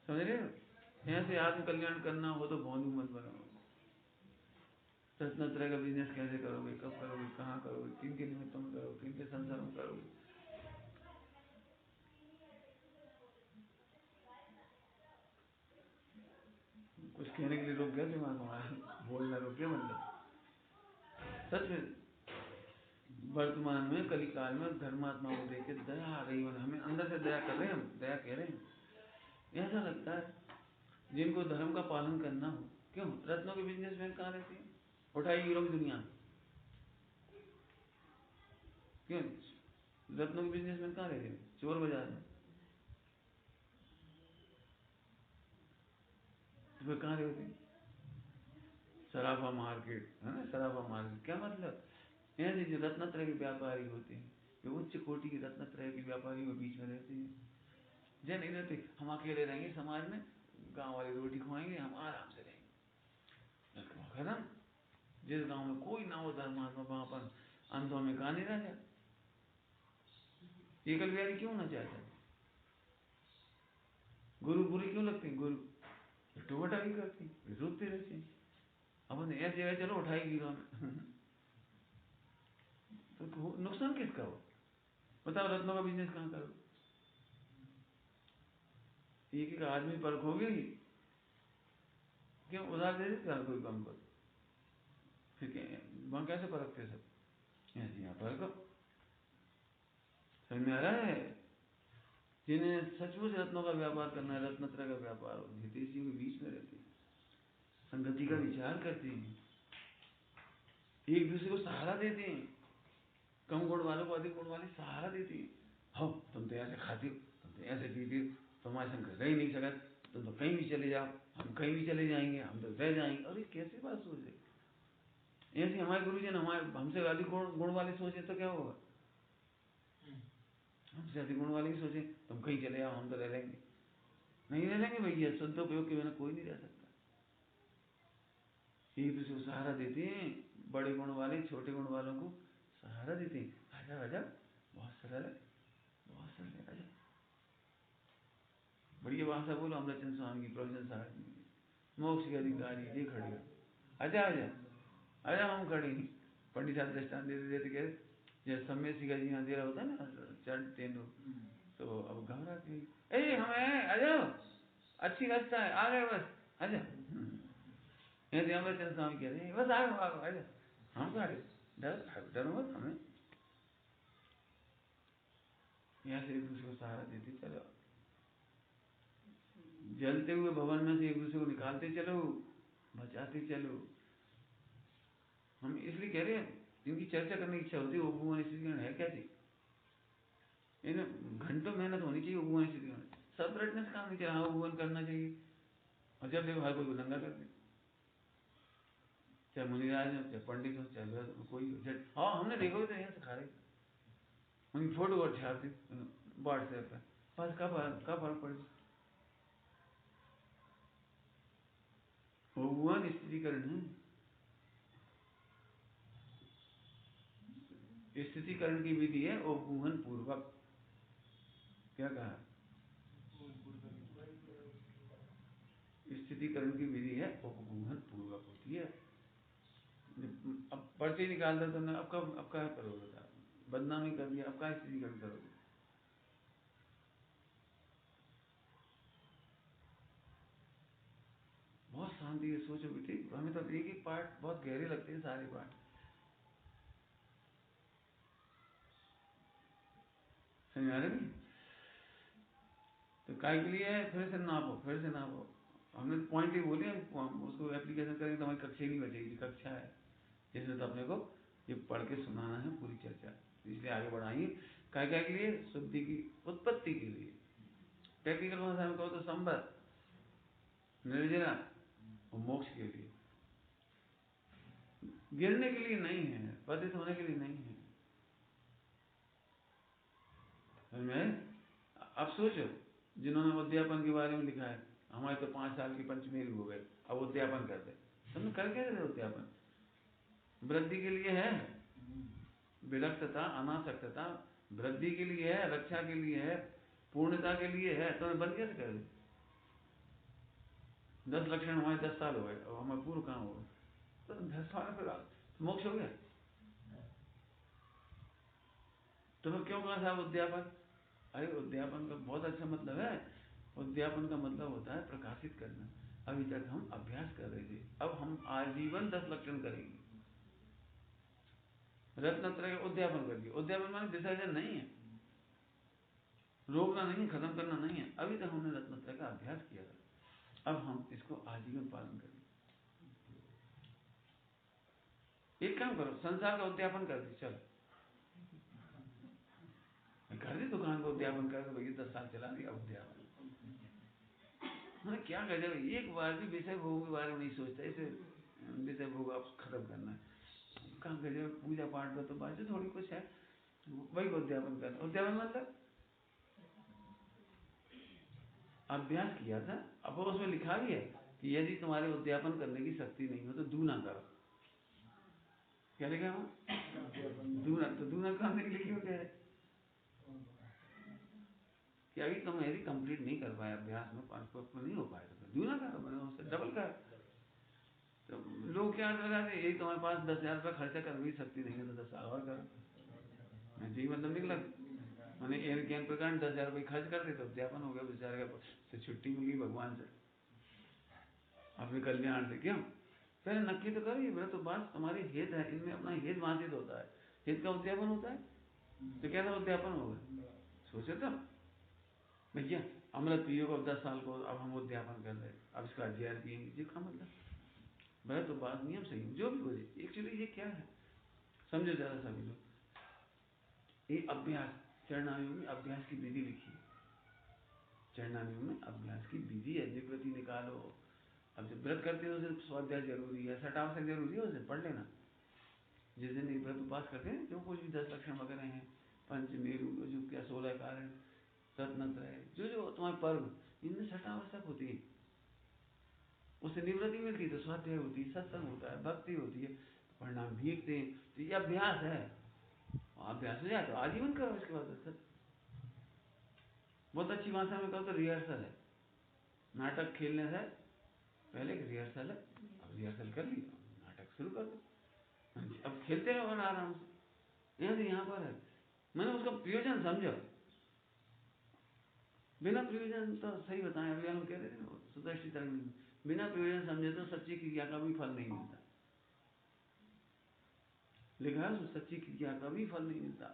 समझ रहे हो? ऐसे आत्म कल्याण करना हो तो भोंदू मत बनाओ। रत्नत्रय का बिजनेस कैसे करोगे, कब करोगे, कहाँ करोगे, किन के निमित्त में करोगे, किन के संसार में करोगे। कुछ कहने के लिए रुक गया दिमाग हमारा, बोलना रुक गया, मतलब सच में वर्तमान में कलिकाल में धर्मात्मा को देख के दया आ गई, हमें अंदर से दया कर रहे हैं, हम दया कह रहे हैं। ऐसा लगता है जिनको धर्म का पालन करना हो, क्यों रत्नों के बिजनेसमैन कहाँ रहते हैं, उठाई यूरोप दुनिया, क्यों रत्नों के बिजनेसमैन कहाँ रहते हैं, चोर बाजार में, तो फिर कहाँ रहते हैं, सराफा मार्केट है ना, सराफा मार्केट क्या मतलब, ऐसे जो रत्नत्रय के व्यापारी होते हैं, जो उच्च कोटि के रत्नत्रय के व्यापारी वो बीच में रहते हैं। जय नहीं रहते, हम अकेले रहेंगे समाज में, गांव वाले रोटी खुआएंगे, हम आराम से रहेंगे खत्म। जिस गांव में कोई ना हो धर्मात्मा, वहां पर अंधों में कहानी राजा, एकल बिहारी क्यों ना चाहता, गुरु बुरे क्यों लगते हैं, गुरु टोटा भी करते हैं, रोते रहते हैं, अपन ऐसे है चलो उठाई गिरो में तो नुकसान किसका हो बताओ, रत्नों का बिजनेस कहाँ करो, एक एक आदमी परखोगे ही, क्यों उधार दे देते हर कोई कम पर, फिर वहां कैसे परखते सब, ऐसे यहाँ परखो। समझ में आ रहा है? जिन्हें सचमुच रत्नों का व्यापार करना है, रत्नत्रय का व्यापार हो, हितैषियों के बीच में रहते हैं, संगति का विचार करते हैं, एक दूसरे को सहारा देते हैं, कम गुण वालों को अधिक गुण वाले सहारा देते हैं। हो तुम तो ऐसे खाते हो, तुम तो ऐसे पीते हो, तुम्हारे संग रह ही नहीं सकता, तुम तो कहीं भी चले जाओ, हम कहीं भी चले जाएंगे, हम तो रह जाएंगे। अरे कैसी बात सोच रहे, ऐसे हमारे गुरुजन हमारे हमसे अधिक गुण वाले सोचे तो क्या होगा, हमसे अधिक गुण वाले ही सोचे तुम कहीं चले जाओ, हम तो रह लेंगे, नहीं रह लेंगे भैया, सदुपयोग के बिना कोई नहीं रह सकता। एक दूसरे को सहारा देते हैं, बड़े गुण वाले छोटे गुण वालों को सहारा देते हैं, आजा आजा बहुत सरल है, बहुत सरल है, आजा बढ़िया भाषा बोलो, अमृतचंद स्वामी की प्रवचन साहब मोक्ष के अधिकारी ये खड़े, आजा आजा आजा, हम खड़े नहीं। पंडित साहब दृष्टान देते देते कह जैसे समय सिंह जी अंधेरा होता है ना, चढ़ तेंदु, तो अब घबराते ए हमें आ जाओ, अच्छी रास्ता है, आ गए बस आजा, ऐसे अमृतचंद स्वामी कह रहे हैं बस आ गए आजा, हम खड़े, डरो मत हमें, यहाँ से एक दूसरे को सहारा देते चलो, जलते हुए भवन में से एक दूसरे को निकालते चलो, बचाते चलो। हम इसलिए कह रहे हैं, इनकी चर्चा करने की इच्छा होती है, उपभुवन स्थितिकरण है क्या चीज, इन्हें घंटों मेहनत होनी चाहिए उपभुवन स्थितिकरण, सब रटने से काम नहीं चला, हाँ उपभुवन करना चाहिए, और जब देखो हर कोई नंगा कर दे, चाहे मुनिराज हो, चाहे पंडित हो, चाहे कोई हो, हाँ हमने देखा तो यहाँ सिखा रहे, उनकी फोटो और छाप दी व्हाट्सएप पे, बस का फर्क पड़े, उपभुवन स्थितिकरण है। स्थितिकरण की विधि है उपगूहन पूर्वक। क्या कहा? स्थितिकरण की विधि है उपगूहन पूर्वक होती है। अब पर्चे निकाल दो तुमने, अब क्या करोगे? बदनामी कर दिया, अब क्या स्थितिकरण करोगे? बहुत शांति है, सोचो भी ठीक। हमें तो एक एक पार्ट बहुत गहरे लगते हैं, सारे पार्ट समझ आ रहे नहीं? तो काय के लिए है? फिर से नापो। हमने पॉइंट ही बोले, हम उसको एप्लीकेशन करेंगे तो हमारी कक्षा ही नहीं बचेगी। कक्षा है जिसमें तो अपने को ये पढ़ के सुनाना है पूरी चर्चा, इसलिए आगे बढ़ाएंगे। काय के लिए? शुद्धि की उत्पत्ति के लिए। टेक्निकल भाषा में कहो तो संबर, निर्जरा और मोक्ष के लिए। गिरने के लिए नहीं है, पतित होने के लिए नहीं है। अब सोचो, जिन्होंने उद्यापन के बारे में लिखा है, हमारे तो 5 साल की पंचमेल हो गए, अब उद्यापन करते, तुमने कर क्या रहे? उद्यापन वृद्धि के लिए है, विरक्तता अनासक्तता वृद्धि के लिए है, रक्षा के लिए है, पूर्णता के लिए है। तो बंद कैसे कर दे? 10 लक्षण हमारे 10 साल हो गए, अब हमारे पूर्व कहाँ हो गए? तो 10 साल फिर मोक्ष हो गया। तो मैं क्यों कहा था उद्यापन? अरे उद्यापन का बहुत अच्छा मतलब है। उद्यापन का मतलब होता है प्रकाशित करना। अभी तक हम अभ्यास कर रहे थे, अब हम आजीवन 10 लक्षण करेंगे। रत्नत्रय का उद्यापन कर दिया। उद्यापन माने विसर्जन नहीं है, रोकना नहीं, खत्म करना नहीं है। अभी तक हमने रत्नत्रय का अभ्यास किया था, अब हम इसको आजीवन पालन करेंगे। एक काम करो, संसार का उद्यापन कर दी, चलो कर दी, दुकान का उद्यापन कर दो भैया, 10 साल चला दिया उद्यापन। मैंने क्या गजब, एक बार भी विषय भोग के बारे में नहीं सोचता, इसे विषय भोग आप खत्म करना है। कहाँ गजब, पूजा पाठ का तो बात थोड़ी कुछ है, वही उद्यापन करना। उद्यापन मतलब अभ्यास किया था। अब उसमें लिखा भी है कि यदि तुम्हारे उद्यापन करने की शक्ति नहीं हो तो दूना करो। क्या लिखा है? दूना। तो दूना करने के लिए क्यों कह रहे? कि अभी तुम यदि कंप्लीट नहीं कर पाए अभ्यास में, 5 को नहीं हो पाए तो दूना करो, मैंने उससे डबल करो। तो लोग क्या लगाते, यही तुम्हारे पास 10,000 रुपये खर्चा करने की शक्ति नहीं है तो 10 साल और करो। जी मतलब निकला, मैंने एयर कैन पर 10,000 रुपये खर्च कर दे तो उद्यापन हो गया बेचारे का, से छुट्टी मिली भगवान से, अपने कल्याण से। क्यों? पहले नक्की तो करो, ये व्रत उपास तुम्हारे हित है, इनमें अपना हित वांछित होता है, हित का उद्यापन होता है। तो कैसा उद्यापन होगा? सोचे तो भैया अमृत पियो को 10 साल को, अब हम उद्यापन कर रहे, अब इसका जहर पियेंगे, जी का मतलब व्रत उपास नियम सही जो भी हो जाए। एक्चुअली ये क्या है समझो जरा सभी लोग, ये अभ्यास चरणायुग में अभ्यास की विधि लिखी है। चरणायुग में अभ्यास की विधि है, निवृत्ति निकालो। अब जब व्रत करते हो उसे स्वाध्याय जरूरी है, सटावसक जरूरी है, उसे पढ़ लेना। जिस दिन व्रत उपास करते हैं, जो कुछ भी 10 लक्षण वगैरह हैं, पंचमेरु जो क्या 16 कारण, रत्नत्रय, जो जो तुम्हारे पर्व, इनमें सटावसक होती है, उससे निवृत्ति मिलती है, तो स्वाध्याय होती है, सत्संग होता है, भक्ति होती है, परिणाम भीगते हैं। तो ये अभ्यास है, अभ्यास हो जाए तो आजीवन करो। इसके बाद बहुत अच्छी भाषा में कहो तो रिहर्सल है। नाटक खेलने से पहले एक रिहर्सल है, अब रिहर्सल कर ली, नाटक शुरू कर दो, अब खेलते रहो आराम से। यहाँ पर है, मैंने उसका प्रयोजन समझो। बिना प्रयोजन तो सही बताएं, अभी हम कह रहे थे सुदृष्टि तरंग में, बिना प्रयोजन समझे तो सच्ची क्रिया का भी फल नहीं मिलता। लिखा है सच्ची क्रिया का भी फल नहीं मिलता।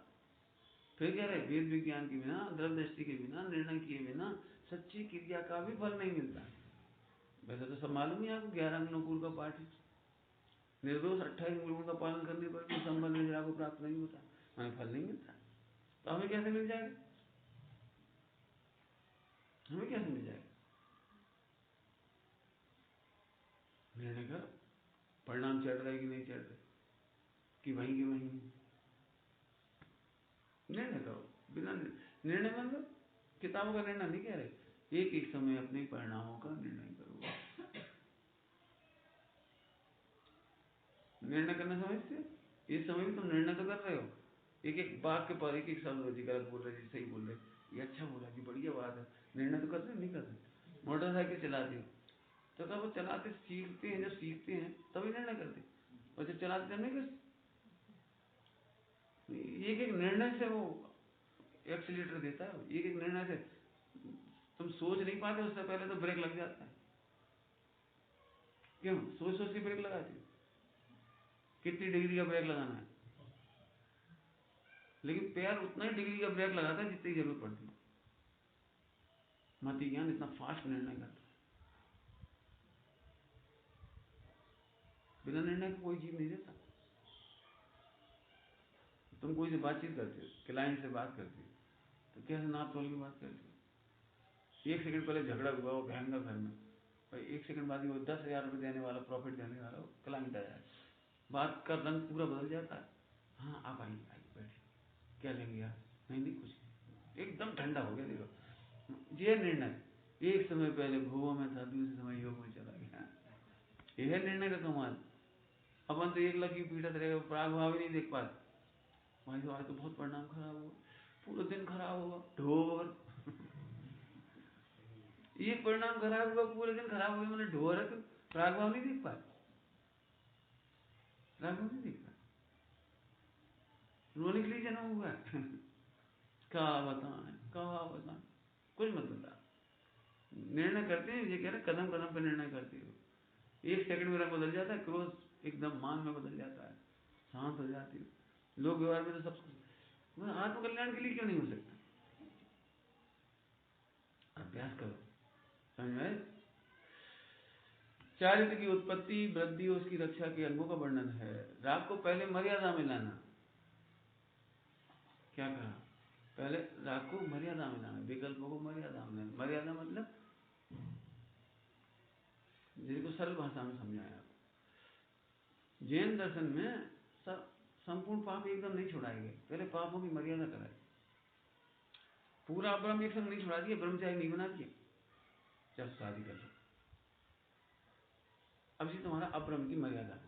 फिर कह रहे वेद विज्ञान के बिना, द्रव्य दृष्टि के बिना, निर्णय किए बिना सच्ची क्रिया का भी फल नहीं मिलता। वैसे तो सब मालूम ही आपको, 11 अनुकूल का पाठ है, निर्दोष 28 गुणों का पालन करने पर भी संबंध निर्जरा को प्राप्त नहीं होता, हमें फल नहीं मिलता। तो हमें कैसे मिल जाएगा? हमें कैसे मिल जाएगा? निर्णय करो, परिणाम चढ़ रहे कि नहीं चढ़ रहे, कि वहीं के वहीं। निर्णय करो, बिना निर्णय मतलब किताबों का निर्णय नहीं कह रहे, एक एक समय अपने परिणामों का निर्णय करो। निर्णय करना समझते हो? इस समय भी तुम निर्णय तो कर रहे हो, एक एक वाक्य पर एक एक शब्द जी गलत बोल रहे जी सही बोल रहे, ये अच्छा बोला जी बढ़िया बात है, निर्णय तो करते नहीं करते। मोटरसाइकिल चलाते हो तो कब वो चलाते सीखते हैं, जब सीखते हैं तभी निर्णय करते, और जब चलाते तब नहीं करते। एक एक निर्णय से वो एक्सीलेटर देता है, एक एक निर्णय से तुम सोच नहीं पाते, उससे पहले तो ब्रेक लग जाता है। क्यों सोच सोच के ब्रेक लगाते हो? कितनी डिग्री का ब्रेक लगाना है, लेकिन पैर उतना ही डिग्री का ब्रेक लगाता है जितनी जरूरत पड़ती है। मति ज्ञान इतना फास्ट निर्णय करता है, बिना निर्णय के कोई जीव नहीं देता। तुम कोई से बातचीत करते हो, क्लाइंट से बात करते हो, तो कैसे नाप तोल की बात करते हो? एक सेकंड पहले झगड़ा हुआ वो बहन का घर में, भाई एक सेकंड बाद ही वो 10,000 रुपये देने वाला, प्रॉफिट देने वाला क्लाइंट आया है, बात का रंग पूरा बदल जाता है। हाँ आप आइए आइए बैठिए, क्या लेंगे आप? नहीं नहीं कुछ नहीं, एकदम ठंडा हो गया। देखो ये निर्णय, एक समय पहले भूवों में था, दूसरे समय योग में चला गया, यह निर्णय का कमाल। अपन तो 1 लाख की पीड़ित रहेगा, प्राग भाव ही नहीं देख पाते। भाई तो आज तो बहुत परिणाम खराब हुआ, पूरा दिन खराब हुआ, ढोर ये परिणाम खराब हुआ, पूरे दिन खराब हुआ, मैंने ढोर है तो प्राग भाव नहीं देख पाए, प्राग भाव नहीं देख पाए, रोने के लिए जन्म हुआ है। कहा बताएं, कुछ मत बता। निर्णय करते हैं, ये कह रहे कदम कदम पे निर्णय करते हो, एक सेकंड में रंग बदल जाता है, क्रोध एकदम मान में बदल जाता है, शांत हो जाती हो। लोक व्यवहार में तो सब कुछ आत्मकल्याण के लिए क्यों नहीं हो सकता? अभ्यास करो, समझ में। चारित्र की उत्पत्ति, वृद्धि, उसकी रक्षा के अंगों का वर्णन है। राग को पहले मर्यादा में लाना। क्या कहा? पहले राग को मर्यादा में लाना, विकल्पों को मर्यादा में लाना। मर्यादा मतलब जिसको सरल भाषा में समझाया। जैन दर्शन में संपूर्ण पाप एकदम नहीं छुड़ाए गए, पहले पापों की मर्यादा कराई। पूरा ब्रह्म एक संग नहीं छुड़ा दिया, ब्रह्मचारी नहीं बना दिया, जब शादी कर लो अब जी तुम्हारा अब्रह्म की मर्यादा हो,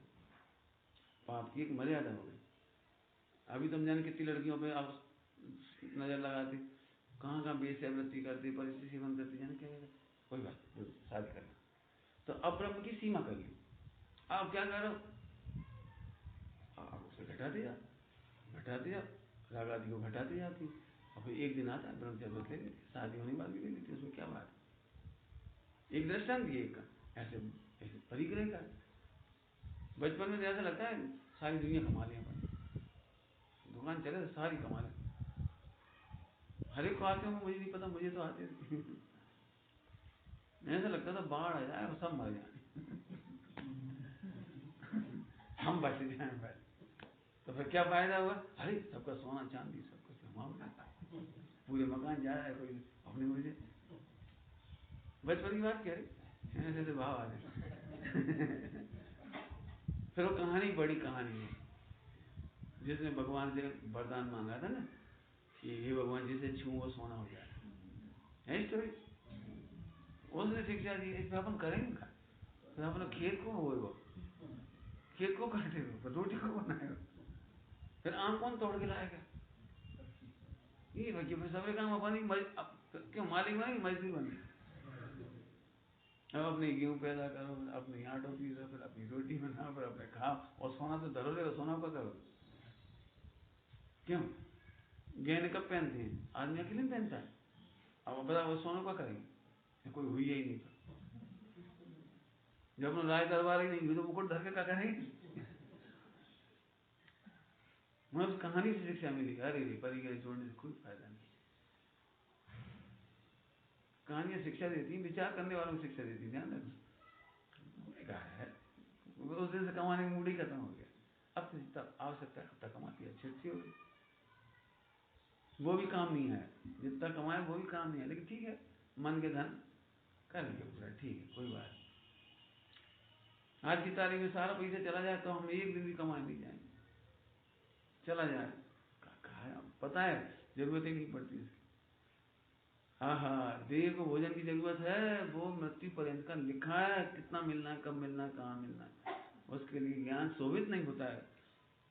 पाप की एक मर्यादा हो गई। अभी तुम जाने कितनी लड़कियों पे आप नजर लगाते, कहाँ कहाँ बेस्यावृत्ति करती, परिस्थिति सेवन करती, जाने क्या कहते, कोई बात नहीं, शादी करना। तो अब्रह्म की सीमा कर ली। आप क्या करो, आप उसे घटाते जा, राग आदि को घटाते जाती। और फिर एक दिन आता है ब्रह्मचर्य ले लेती, शादी होने के बाद भी ले लेती, उसमें क्या बात है? एक दृष्टांत दिए एक का, ऐसे परिग्रह का। बचपन में ऐसा लगता है सारी दुनिया कमा लें, अपन दुकान चले तो सारी कमा लें, हर एक को आते होंगे, मुझे नहीं पता, मुझे तो आते थे। ऐसा लगता था बाढ़ आ जाए और सब मर जाए, हम बच जाए बस। तो फिर क्या फायदा हुआ? अरे सबका सोना चांदी सब कुछ हमारा, पूरे मकान जा रहा है, कोई अपने मुझे। बचपन की बात क्या है, ऐसे भाव आ जाए। फिर वो कहानी, बड़ी कहानी है, जिसने भगवान से वरदान मांगा था ना कि हे भगवान जिसे छू वो सोना हो जाए, है स्टोरी। उसने शिक्षा दी, इस पर अपन करेंगे क्या? तो अपना खेत को बोएगा, खेत को काटेगा, रोटी को बनाएगा, फिर आम कौन तोड़ के लाएगा? ये बच्चे फिर सबके काम अपन ही क्यों मालिक बने, मजदूर बने। अब अपने गेहूं पैदा करो, अपने आटो पीसो, फिर अपनी रोटी बनाओ, फिर अपने खाओ, और सोना तो धरोगे तो सोना का करो। क्यों? गहने कब पहनते हैं? आदमी अकेले में पहनता है। अब बता वो सोना का करेंगे, कोई हुई ही नहीं। जब राय दरबार ही नहीं हुई तो मुकुट धर के क्या करेंगे? मुझे उस कहानी से शिक्षा मिली, अरे परिग्रह छोड़ने से कोई फायदा नहीं। कहानियां शिक्षा देती हैं, विचार करने वालों को शिक्षा देती है, ध्यान रखना है। उस दिन से कमाने की मूड ही खत्म हो गया। अब जितना आवश्यकता है उतना कमाती है, अच्छी हो गई, वो भी काम नहीं है, जितना कमाए वो भी काम नहीं है, लेकिन ठीक है मन के धन कर लिया पूरा, ठीक है कोई बात नहीं। आज की तारीख में सारा पैसा चला जाए तो हम एक दिन भी कमाए नहीं जाएंगे, चला जाए पता है, जरूरत ही नहीं पड़ती इसकी। हाँ, देह को भोजन की जरूरत है, वो मृत्यु पर्यंत का लिखा है, कितना मिलना है, कब मिलना है, कहाँ मिलना है, उसके लिए ज्ञान शोभित नहीं होता है।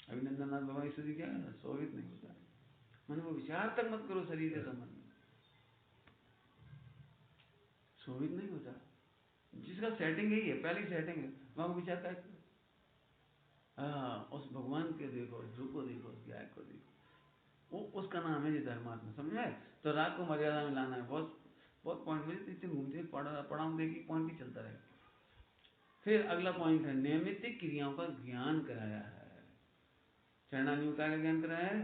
अभिनंदन नाथ बाबा ईश्वर जी क्या है, शोभित नहीं होता। मन को विचार तक मत करो शरीर के संबंध में, शोभित नहीं होता। जिसका सेटिंग यही है, पहली सेटिंग है, वहां विचार का उस भगवान के देखो, उस ध्रुव को देखो, उस गाय को देखो, वो उसका नाम है ये धर्मात्मा। समझ में? तो राग को मर्यादा में लाना है। बहुत बहुत पॉइंट मुझे इतने घूमते पढ़ाऊँ देखिए, पॉइंट ही चलता रहेगा। फिर अगला पॉइंट है नैमित्तिक क्रियाओं का ज्ञान कराया है। चरणान्यु का ज्ञान कराया है,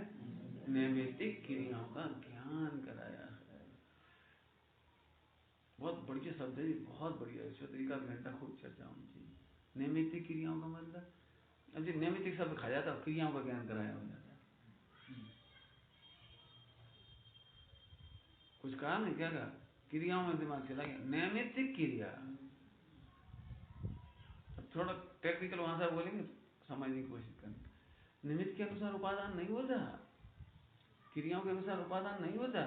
नैमित्तिक क्रियाओं का ज्ञान कराया है। बहुत बढ़िया शब्द है, बहुत बढ़िया। ईश्वरी का घंटा खूब चर्चा होनी चाहिए। नैमित्तिक क्रियाओं का मतलब, अब जो नैमित्तिक शब्द खा जाता है, क्रियाओं का ज्ञान कराया हो जाता है। कुछ कहा नहीं, क्या कहा? क्रियाओं में दिमाग चला गया। नैमित्तिक क्रिया, थोड़ा टेक्निकल वहां से बोलेंगे, समझने की कोशिश करना। निमित्त के अनुसार उपादान नहीं होता, क्रियाओं के अनुसार उपादान नहीं होता।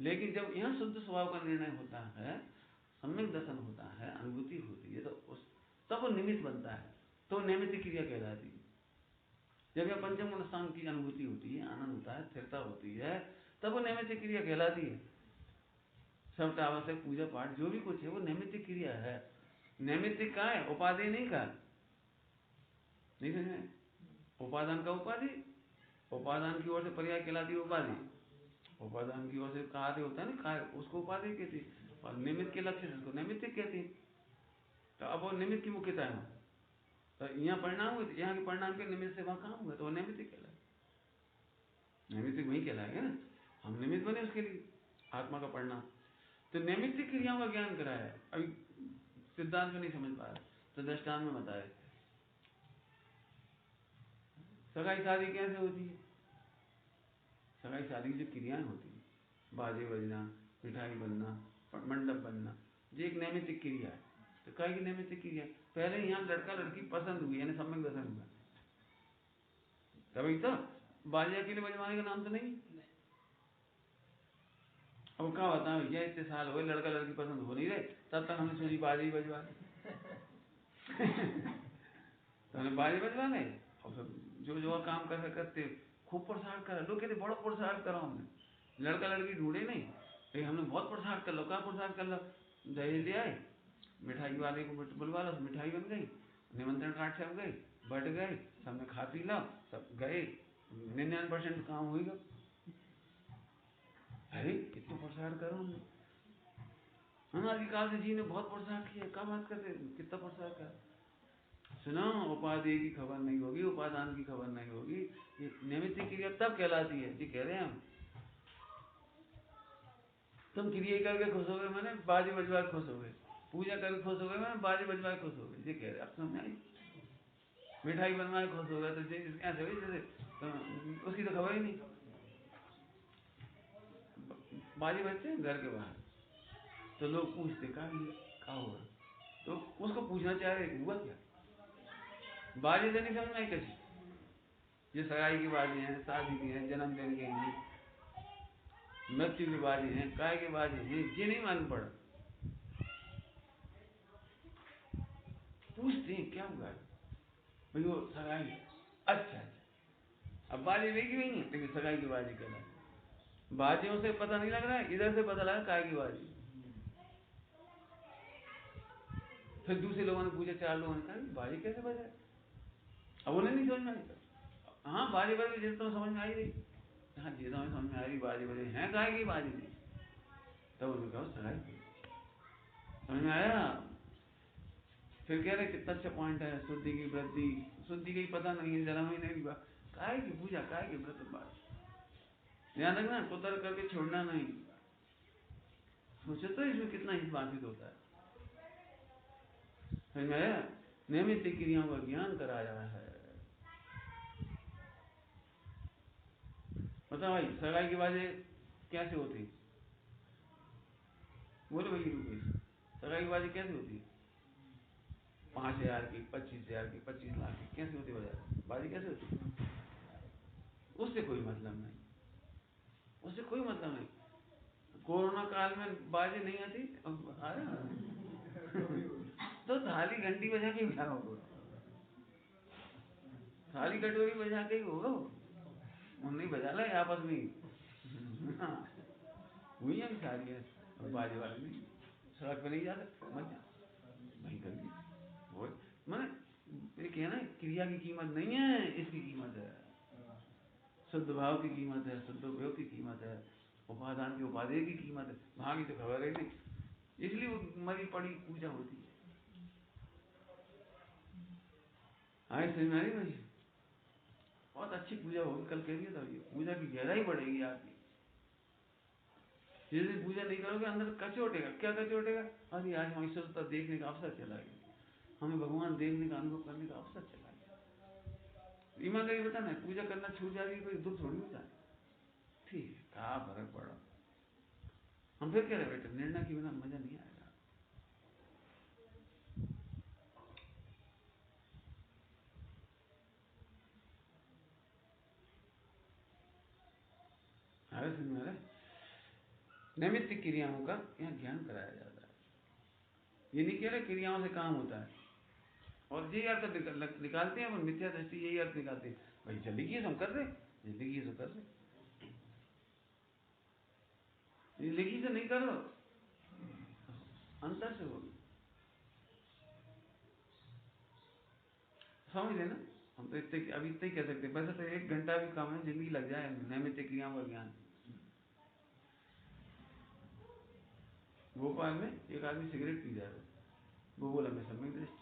लेकिन जब यह शुद्ध स्वभाव का निर्णय होता है, सम्यक दर्शन होता है, अनुभूति होती है, तो तब वो निमित्त बनता है, तो नैमित्तिक क्रिया कहलाती है। जब यह पंचम गुण स्थान की अनुभूति होती है, आनंद होता है, स्थिरता होती है, तब वो नैमित्तिक क्रिया कहलाती है। सबका आवश्यक पूजा पाठ जो भी कुछ है वो नैमित्तिक क्रिया है। नैमित्तिक का है, उपाधि नहीं का। नहीं समझ में? उपादान का उपाधि, उपादान की ओर से पर्याय कहलाती है उपाधि। उपादान की ओर से कार्य होता है ना, कार्य, उसको उपाधि कहती है। और निमित्त के लक्ष्य से उसको नैमित्तिक कहती है। तो अब वो निमित्त की मुख्यता है। तो यहाँ परिणाम हुए, यहाँ के परिणाम के निमित्त से वहाँ काम हुआ, तो वो नैमित्तिक कहलाए। नैमित्तिक वही कहलाएगा ना, हम निमित्त बने उसके लिए, आत्मा का परिणाम। तो नैमित्तिक क्रियाओं का ज्ञान कराया है। अभी सिद्धांत में नहीं समझ पा रहे तो दृष्टांत में बताए। सगाई शादी कैसे होती है? सगाई शादी की जो क्रियाएं होती है, बाजे बजना, मिठाई बनना, मंडप बनना, ये एक नैमित्तिक क्रिया है। तो क्या की नैमित्तिक क्रिया? पहले यहाँ लड़का लड़की पसंद हुई, यानी सम्यक दर्शन हुआ, तभी तो बाजे अकेले बजवाने का नाम तो नहीं। अब क्या बताओ भैया, इतने साल हो गए लड़का लड़की पसंद हो नहीं रहे, तब तक हमने सोची बाजे ही बजवा तो हमने बाजे बजवाने, और सब जो जो काम कर सकते खूब प्रसाद करा। लोग कहते बड़ा प्रसाद करा हमने, लड़का लड़की ढूंढे नहीं, लेकिन हमने बहुत प्रसाद कर लो। क्या प्रसाद कर लो? दहेज ले आए, मिठाई वाले को बुलवा लो, मिठाई बन गई, निमंत्रण कार्ड छप गए, बट गए, सबने खा पी लो, सब गए, 99% काम होगा। अरे इतना प्रसाद करो हमने, हमारे काल से जी ने बहुत प्रसाद किया। क्या बात करते, कितना प्रसाद कर। सुनो, उपाधि की खबर नहीं होगी, उपादान की खबर नहीं होगी, ये नैमित्तिक क्रिया तब कहलाती है। जी कह रहे हैं हम, तुम क्रिया करके खुश हो गए, मैंने बाजी बजवा के खुश हो गए, पूजा करके खुश हो गए, मैंने बाजी बजवा के खुश हो गए। ये कह रहे, अब समझ आई? मिठाई बनवाए खुश हो गए, तो ऐसे हुई जैसे तो उसकी तो खबर ही नहीं। बाजी बजते हैं घर के बाहर, तो लोग पूछते क्या हुआ, तो उसको पूछना चाह रहे हुआ क्या। बाजी से नहीं समझ में आई कैसी? ये सगाई की बाजी है, शादी की है, जन्मदिन की है, मृत्यु की बाजी है, काय की बाजी है, ये नहीं मालूम पड़ा। पूछते हैं क्या हुआ भाई, वो सगाई। अच्छा, अब बाजी लेगी नहीं है, लेकिन सगाई की बाजी कहना है। बाजियों से पता नहीं लग रहा है, इधर से पता लगा काय की बाजी। फिर दूसरे लोगों ने पूछा, 4 लोगों ने कहा बाजी कैसे बजा? अब उन्हें नहीं समझ में आई। हाँ बाजी बजी जैसे तो समझ में आई रही, हाँ जी तो समझ में आ रही, बाजी बजे हैं काय की बाजी नहीं। तब उन्होंने कहा सगाई, समझ में आया। फिर कह रहे कितना अच्छा पॉइंट है, शुद्धि की वृद्धि, शुद्धि की पता नहीं है, जन्म ही नहीं हुआ, काय की पूजा, काय की व्रत बात। ध्यान रखना, कुतर करके छोड़ना नहीं। सोचे तो इसमें कितना हित बाधित होता है। समझ में आया? नैमित्तिक क्रियाओं का ज्ञान कराया है। बता भाई, सगाई की बातें कैसे होती? बोलो भाई रुपेश, सगाई की बातें कैसे होती? 5,000 की, 25,000 की, 25 लाख की, कैसे होती बाजार? बाजी कैसे होती? उससे कोई मतलब नहीं, उससे कोई मतलब नहीं। कोरोना काल में बाजी नहीं आती, आया तो थाली घंटी बजा के बिठाओ। थाली कटोरी बजा के ही होगा उन्हें बजा ला आपस में। हाँ हुई है सारी है, बाजे वाले नहीं, सड़क पे नहीं जा सकते, मत जा वहीं कर ली वो। मैंने ये ना क्रिया की कीमत नहीं है, इसकी कीमत है, शुद्ध भाव की कीमत है, शुद्ध उपयोग की कीमत है, उपादान के उपादेय की कीमत है। वहां की तो खबर है नहीं, इसलिए वो मरी पड़ी पूजा होती है। आए समझ में आ रही भाई? बहुत अच्छी पूजा होगी, कल कह दिया था ये पूजा की गहराई बढ़ेगी आपकी। जिस दिन पूजा नहीं करोगे अंदर कचोटेगा, क्या कचोटेगा? अरे आज हमारी शुद्धता देखने का अवसर चला गया, हमें भगवान देखने का अनुभव करने का अवसर चला गया। ईमानदारी बता ना, पूजा करना छूट जाएगी कोई दुख थोड़ी होता है। ठीक है, कहा फर्क पड़ा, हम फिर कह रहे बेटे निर्णय के बिना मजा नहीं आएगा। नैमित्तिक क्रियाओं का यहाँ ज्ञान कराया जाता है। ये नहीं कह रहे क्रियाओं से काम होता है, और यही अर्थ निकालते हैं अपन, मिथ्या दृष्टि यही अर्थ निकालते हैं, भाई जल्दी की हम कर रहे, जल्दी की तो कर रहे, लिखी से नहीं कर रहे, अंतर से होगी, समझ लेना। हम तो इतने अभी इतने ही कह सकते हैं, वैसे तो 1 घंटा भी कम है, जिंदगी लग जाए नैमित्तिक क्रियाओं का ज्ञान। भोपाल में एक आदमी सिगरेट पी जा रहा है, वो बोला मैं सम्यक दृष्टि,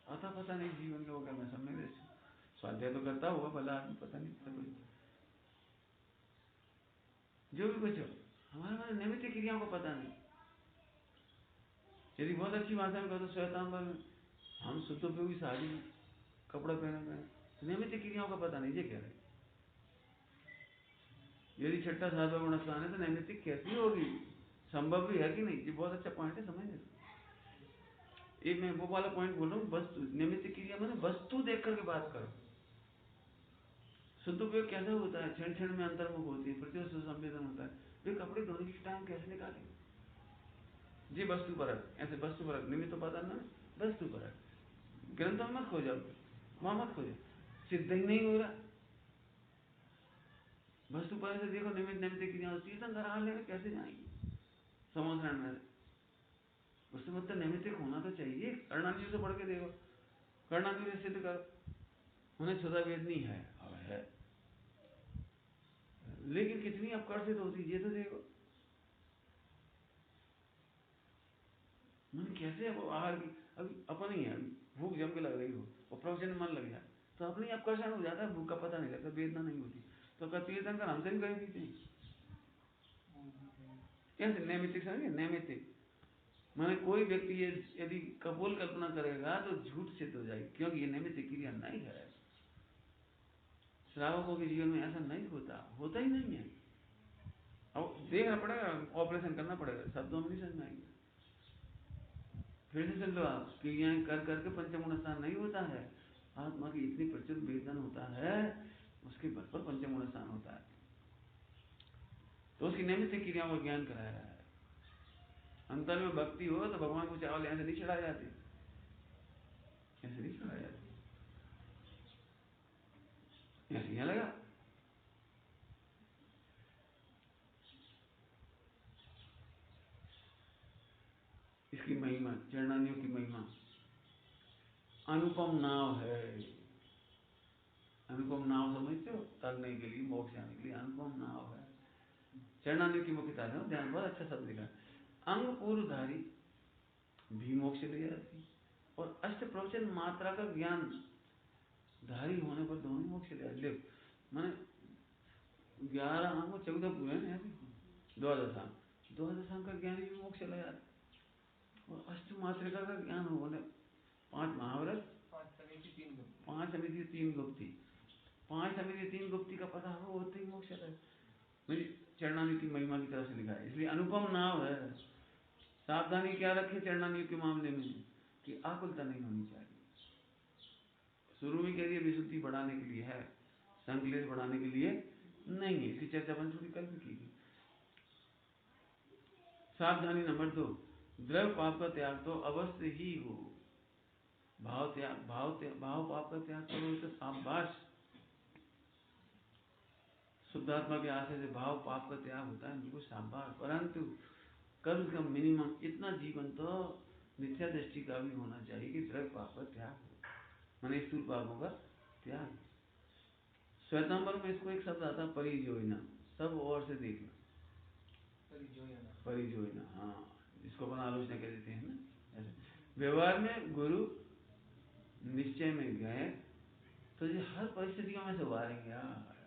आता पता नहीं जीवन का होगा, मैं सम्यक दृष्टि, स्वाध्याय तो करता होगा भला आदमी, पता नहीं पता कुछ जो भी कुछ हो, हमारे नैमित्तिक क्रियाओं को पता नहीं। यदि बहुत अच्छी भाषा में कहो तो श्वेतांबर में हम शुद्ध उपयोगी साड़ी कपड़ा पहने, नैमित्तिक क्रियाओं का पता नहीं, ये कह रहे। यदि छठा सातवां गुण स्थान है तो नैमित्तिक कैसी होगी, संभव भी है कि नहीं, ये बहुत अच्छा पॉइंट है, समझ लेना। एक मैं वो वाला पॉइंट बोल रहा हूँ, वस्तु नैमित्तिक क्रिया मैंने वस्तु देख करके बात करो। शुद्ध उपयोग कैसे होता है, क्षण क्षण में अंतर्मुख होती है, प्रत्युष संवेदन होता है, वे कपड़े धोने की टाइम कैसे निकालेंगे, जी वस्तु परक, ऐसे वस्तु परक, निमित्त उपादान ना वस्तु परक, ग्रंथों में मत खो जाओ, वहां मत खो जाओ, सिद्ध ही नहीं हो रहा। वस्तु परक से देखो, निमित्त नैमित्तिक क्रिया तीर्थंकर लेने कैसे जाएंगे समोसरण में, उससे मतलब नैमित्तिक होना तो चाहिए। कर्णांजलि से पढ़ के देखो, कर्णांजलि से सिद्ध करो, उन्हें सदा वेदनी है, अब है, लेकिन कितनी अपकर्षित होती ये तो देखो। मन कैसे वो आहार की, अभी अपन ही है, अभी भूख जम के लग रही हो और प्रवचन में मन लग जाए तो अपनी अपकर्षण हो जाता है, भूख का पता नहीं लगता, वेदना नहीं होती। तो तीर्थंकर हमसे भी कहीं पीते हैं कैसे, नैमित्तिक समझे, नैमित्तिक माने कोई व्यक्ति ये यदि कपोल कल्पना करेगा तो झूठ सिद्ध हो जाएगी, क्योंकि ये नैमित्तिक क्रिया नहीं है। श्रावकों के जीवन में ऐसा नहीं होता, होता ही नहीं है। अब देखना पड़ेगा, ऑपरेशन करना पड़ेगा, शब्दों में नहीं समझ में आएंगे। फिर से चल लो आप, क्रियाएं कर करके पंचम स्थान नहीं होता है, आत्मा की इतनी प्रचुर वेदन होता है, उसके बल पर पंचम स्थान होता है। तो उसकी नैमित्तिक क्रियाओं का ज्ञान कराया है। अंतर में भक्ति हो तो भगवान को चावल ऐसे नहीं चढ़ाए जाते, ऐसे नहीं चढ़ाए जाते, ऐसे यहाँ लगा। इसकी महिमा, चरणानियों की महिमा अनुपम नाव है। अनुपम नाव समझते हो, तलने के लिए, मोक्ष जाने के लिए अनुपम नाव है। चरणानियों की मुख्यता है, ध्यान, बहुत अच्छा शब्द लिखा, अंग पूर्वधारी भी मोक्ष ले जाती, और अष्ट प्रवचन मात्रा का ज्ञान धारी होने पर दोनों मोक्ष ले जाते। मैंने 11 अंग 14 पूरे हैं, द्वादशांग का ज्ञान भी मोक्ष ले जाता, और अष्ट मात्रिका का ज्ञान होने, 5 महाव्रत, 5 समिति 3 गुप्ती, 5 समिति 3 गुप्ती का पता हो होते ही मोक्ष है। मेरी चरणानी की महिमा की तरफ से लिखा है, इसलिए अनुपम नाव है। सावधानी क्या रखे चरणानी के मामले में कि आकुलता नहीं होनी चाहिए। शुरू में कह दिया विशुद्धि बढ़ाने के लिए है, संकलेश बढ़ाने के लिए नहीं है, इसकी चर्चा अपन थोड़ी कल भी की थी। सावधानी नंबर 2, द्रव्य पाप का त्याग तो अवश्य ही हो, भाव पाप का त्याग करो तो शाबाश। शुद्धात्मा के आशय से भाव पाप का त्याग होता है, बिल्कुल शाबाश। परंतु कम से कम मिनिमम इतना जीवन तो मिथ्या दृष्टि का भी होना चाहिए कि द्रव्य पाप का त्याग हो, माने स्थूल पापों का त्याग। श्वेतांबर में इसको एक शब्द आता है परिजोइना, सब ओर से देखना, परिजोइना। हाँ, जिसको अपन आलोचना कह देते हैं ना। ऐसे व्यवहार में गुरु निश्चय में गए तो ये हर परिस्थितियों में से उबारेंगे यार।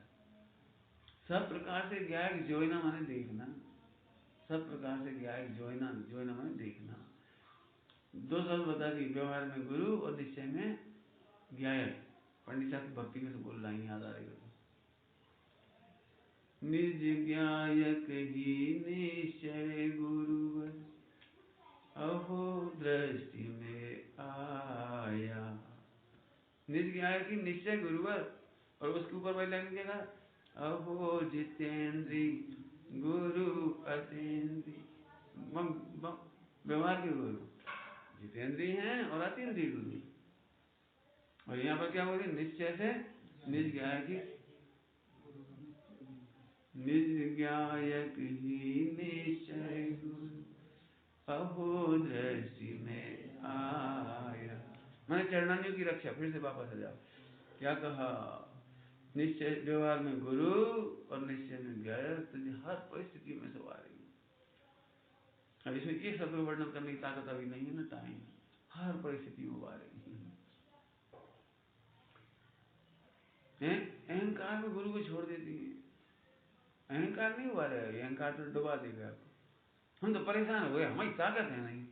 सब प्रकार से ज्ञायक जोइना माने देखना, सब प्रकार से ज्ञायक जोइना, जोइना माने देखना। दो शब्द बता दी, व्यवहार में गुरु और निश्चय में ज्ञायक। पंडित साहब की भक्ति में से बोल रही याद आ रही हो। निज ज्ञायक ही निश्चय गुरुवर, अहो दृष्टि में आया। निज ज्ञायक ही निश्चय गुरुवर, और उसके ऊपर वही लाइन क्या था, अहो जितेंद्री गुरु अतीन्द्री। व्यवहार के गुरु जितेंद्री हैं और अतीन्द्री गुरु। और यहाँ पर क्या बोले, निश्चय से निज ज्ञायक ही, निज ज्ञायक ही निश्चय गुरु, अहो दृष्टि में आया। मैंने चरणानियों की रक्षा, फिर से वापस आ जाओ। क्या कहा, निश्चय व्यवहार में गुरु और निश्चय में ज्ञायक, तुझे हर परिस्थिति में सवारेगी। अब इसमें एक शब्द वर्णन करने की ताकत अभी नहीं है ना, टाइम। हर परिस्थिति में उबारेगी। अहंकार में गुरु को छोड़ देती है, अहंकार नहीं उबारेगा, अहंकार तो डुबा देगा। हम तो परेशान हो गए, हमारी ताकत है नहीं।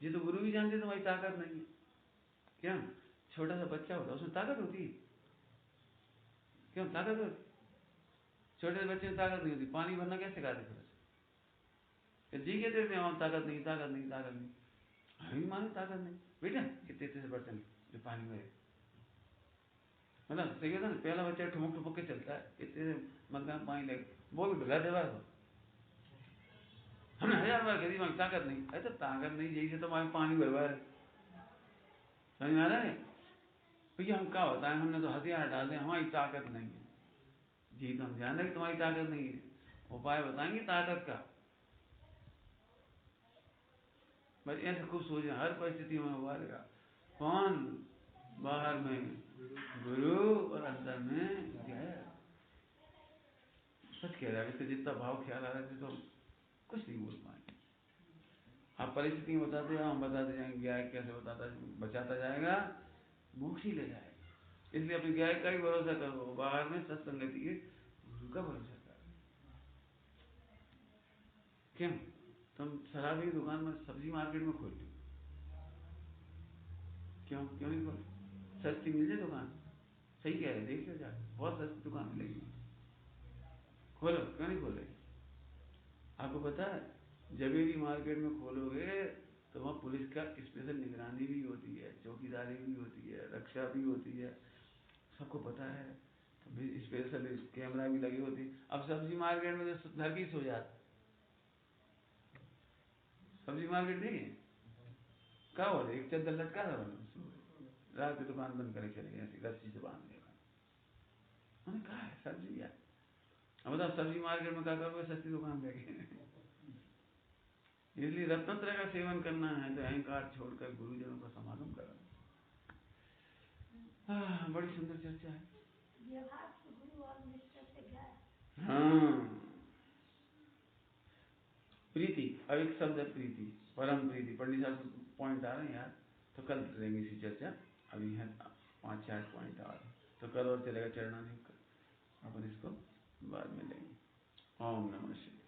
ये तो गुरु भी जानते तो हमारी ताकत नहीं है। क्या छोटा सा बच्चा होता है, उसमें ताकत होती है? क्यों ताकत होती? छोटे से बच्चे में ताकत नहीं होती। पानी भरना कैसे सिखाते फिर? जी कहते थे हम ताकत नहीं, ताकत नहीं, ताकत नहीं। हम माने ताकत नहीं, बेटा इतने से बर्तन जो पानी में, मतलब सही होता ना। पहला बच्चा ठुमक ठुमक के चलता है, इतने मतलब पानी लगे, वो भी भिगा देवा। हमने 1000 बार कह दी हमारी ताकत नहीं। अरे तो ताकत नहीं, यही से तो हमारे पानी भरवा है। समझ में आ रहा है भैया? हम क्या बताएं, हमने तो हथियार डाल दिए, हमारी ताकत नहीं है। जी तो हम जान रहे कि तुम्हारी ताकत नहीं है, उपाय बताएंगे ताकत का। बस ऐसे खूब सोचे, हर परिस्थिति में उबारेगा। कौन? बाहर में गुरु और अंदर में ज्ञायक। सच कह रहा है, इसका जितना भाव ख्याल आ रहा है तो कुछ नहीं बोल पाएंगे। आप परिस्थिति में बताते जाओ, हम बताते जाएंगे, ज्ञायक कैसे बताता बचाता जाएगा, मोक्ष ही ले जाएगा। इसलिए अपने ज्ञायक का ही भरोसा करो, बाहर में सत्संगति के गुरु का भरोसा करो। क्यों? तुम शराबी की दुकान में, सब्जी मार्केट में खोल लो, क्यों क्यों नहीं खोल? सस्ती मिल जाए दुकान, सही कह रहे, देख लो जाके, बहुत सस्ती दुकान मिलेगी, खोलो, क्यों नहीं खोले? आपको पता है जबेरी मार्केट में खोलोगे तो वहाँ पुलिस का स्पेशल निगरानी भी होती है, चौकीदारी भी होती है, रक्षा भी होती है, सबको पता है। तो स्पेशल कैमरा भी लगे होते हैं। अब सब्जी मार्केट में तो घर की सो जाता, सब्जी मार्केट नहीं क्या हो रहा, एक चद्दर लटका था, रात की दुकान बंद करे चले गए, ऐसी रस्सी से बांध देगा। मैंने कहा है सब्जी यार, अब बताओ सब्जी मार्केट में क्या करोगे, सस्ती दुकान लेके। इसलिए रत्नत्रय का सेवन करना है तो अहंकार छोड़कर गुरुजनों का समागम करना। बड़ी सुंदर चर्चा है। हाँ, प्रीति, अब एक शब्द है प्रीति, परम प्रीति। पंडित साहब पॉइंट आ रहे हैं यार, तो कल करेंगे इसी चर्चा। अभी है 5-6 पॉइंट आ रहे, तो कल और चलेगा चरणानी, अपन इसको बाद में लेंगे। ओम नमः शिवाय।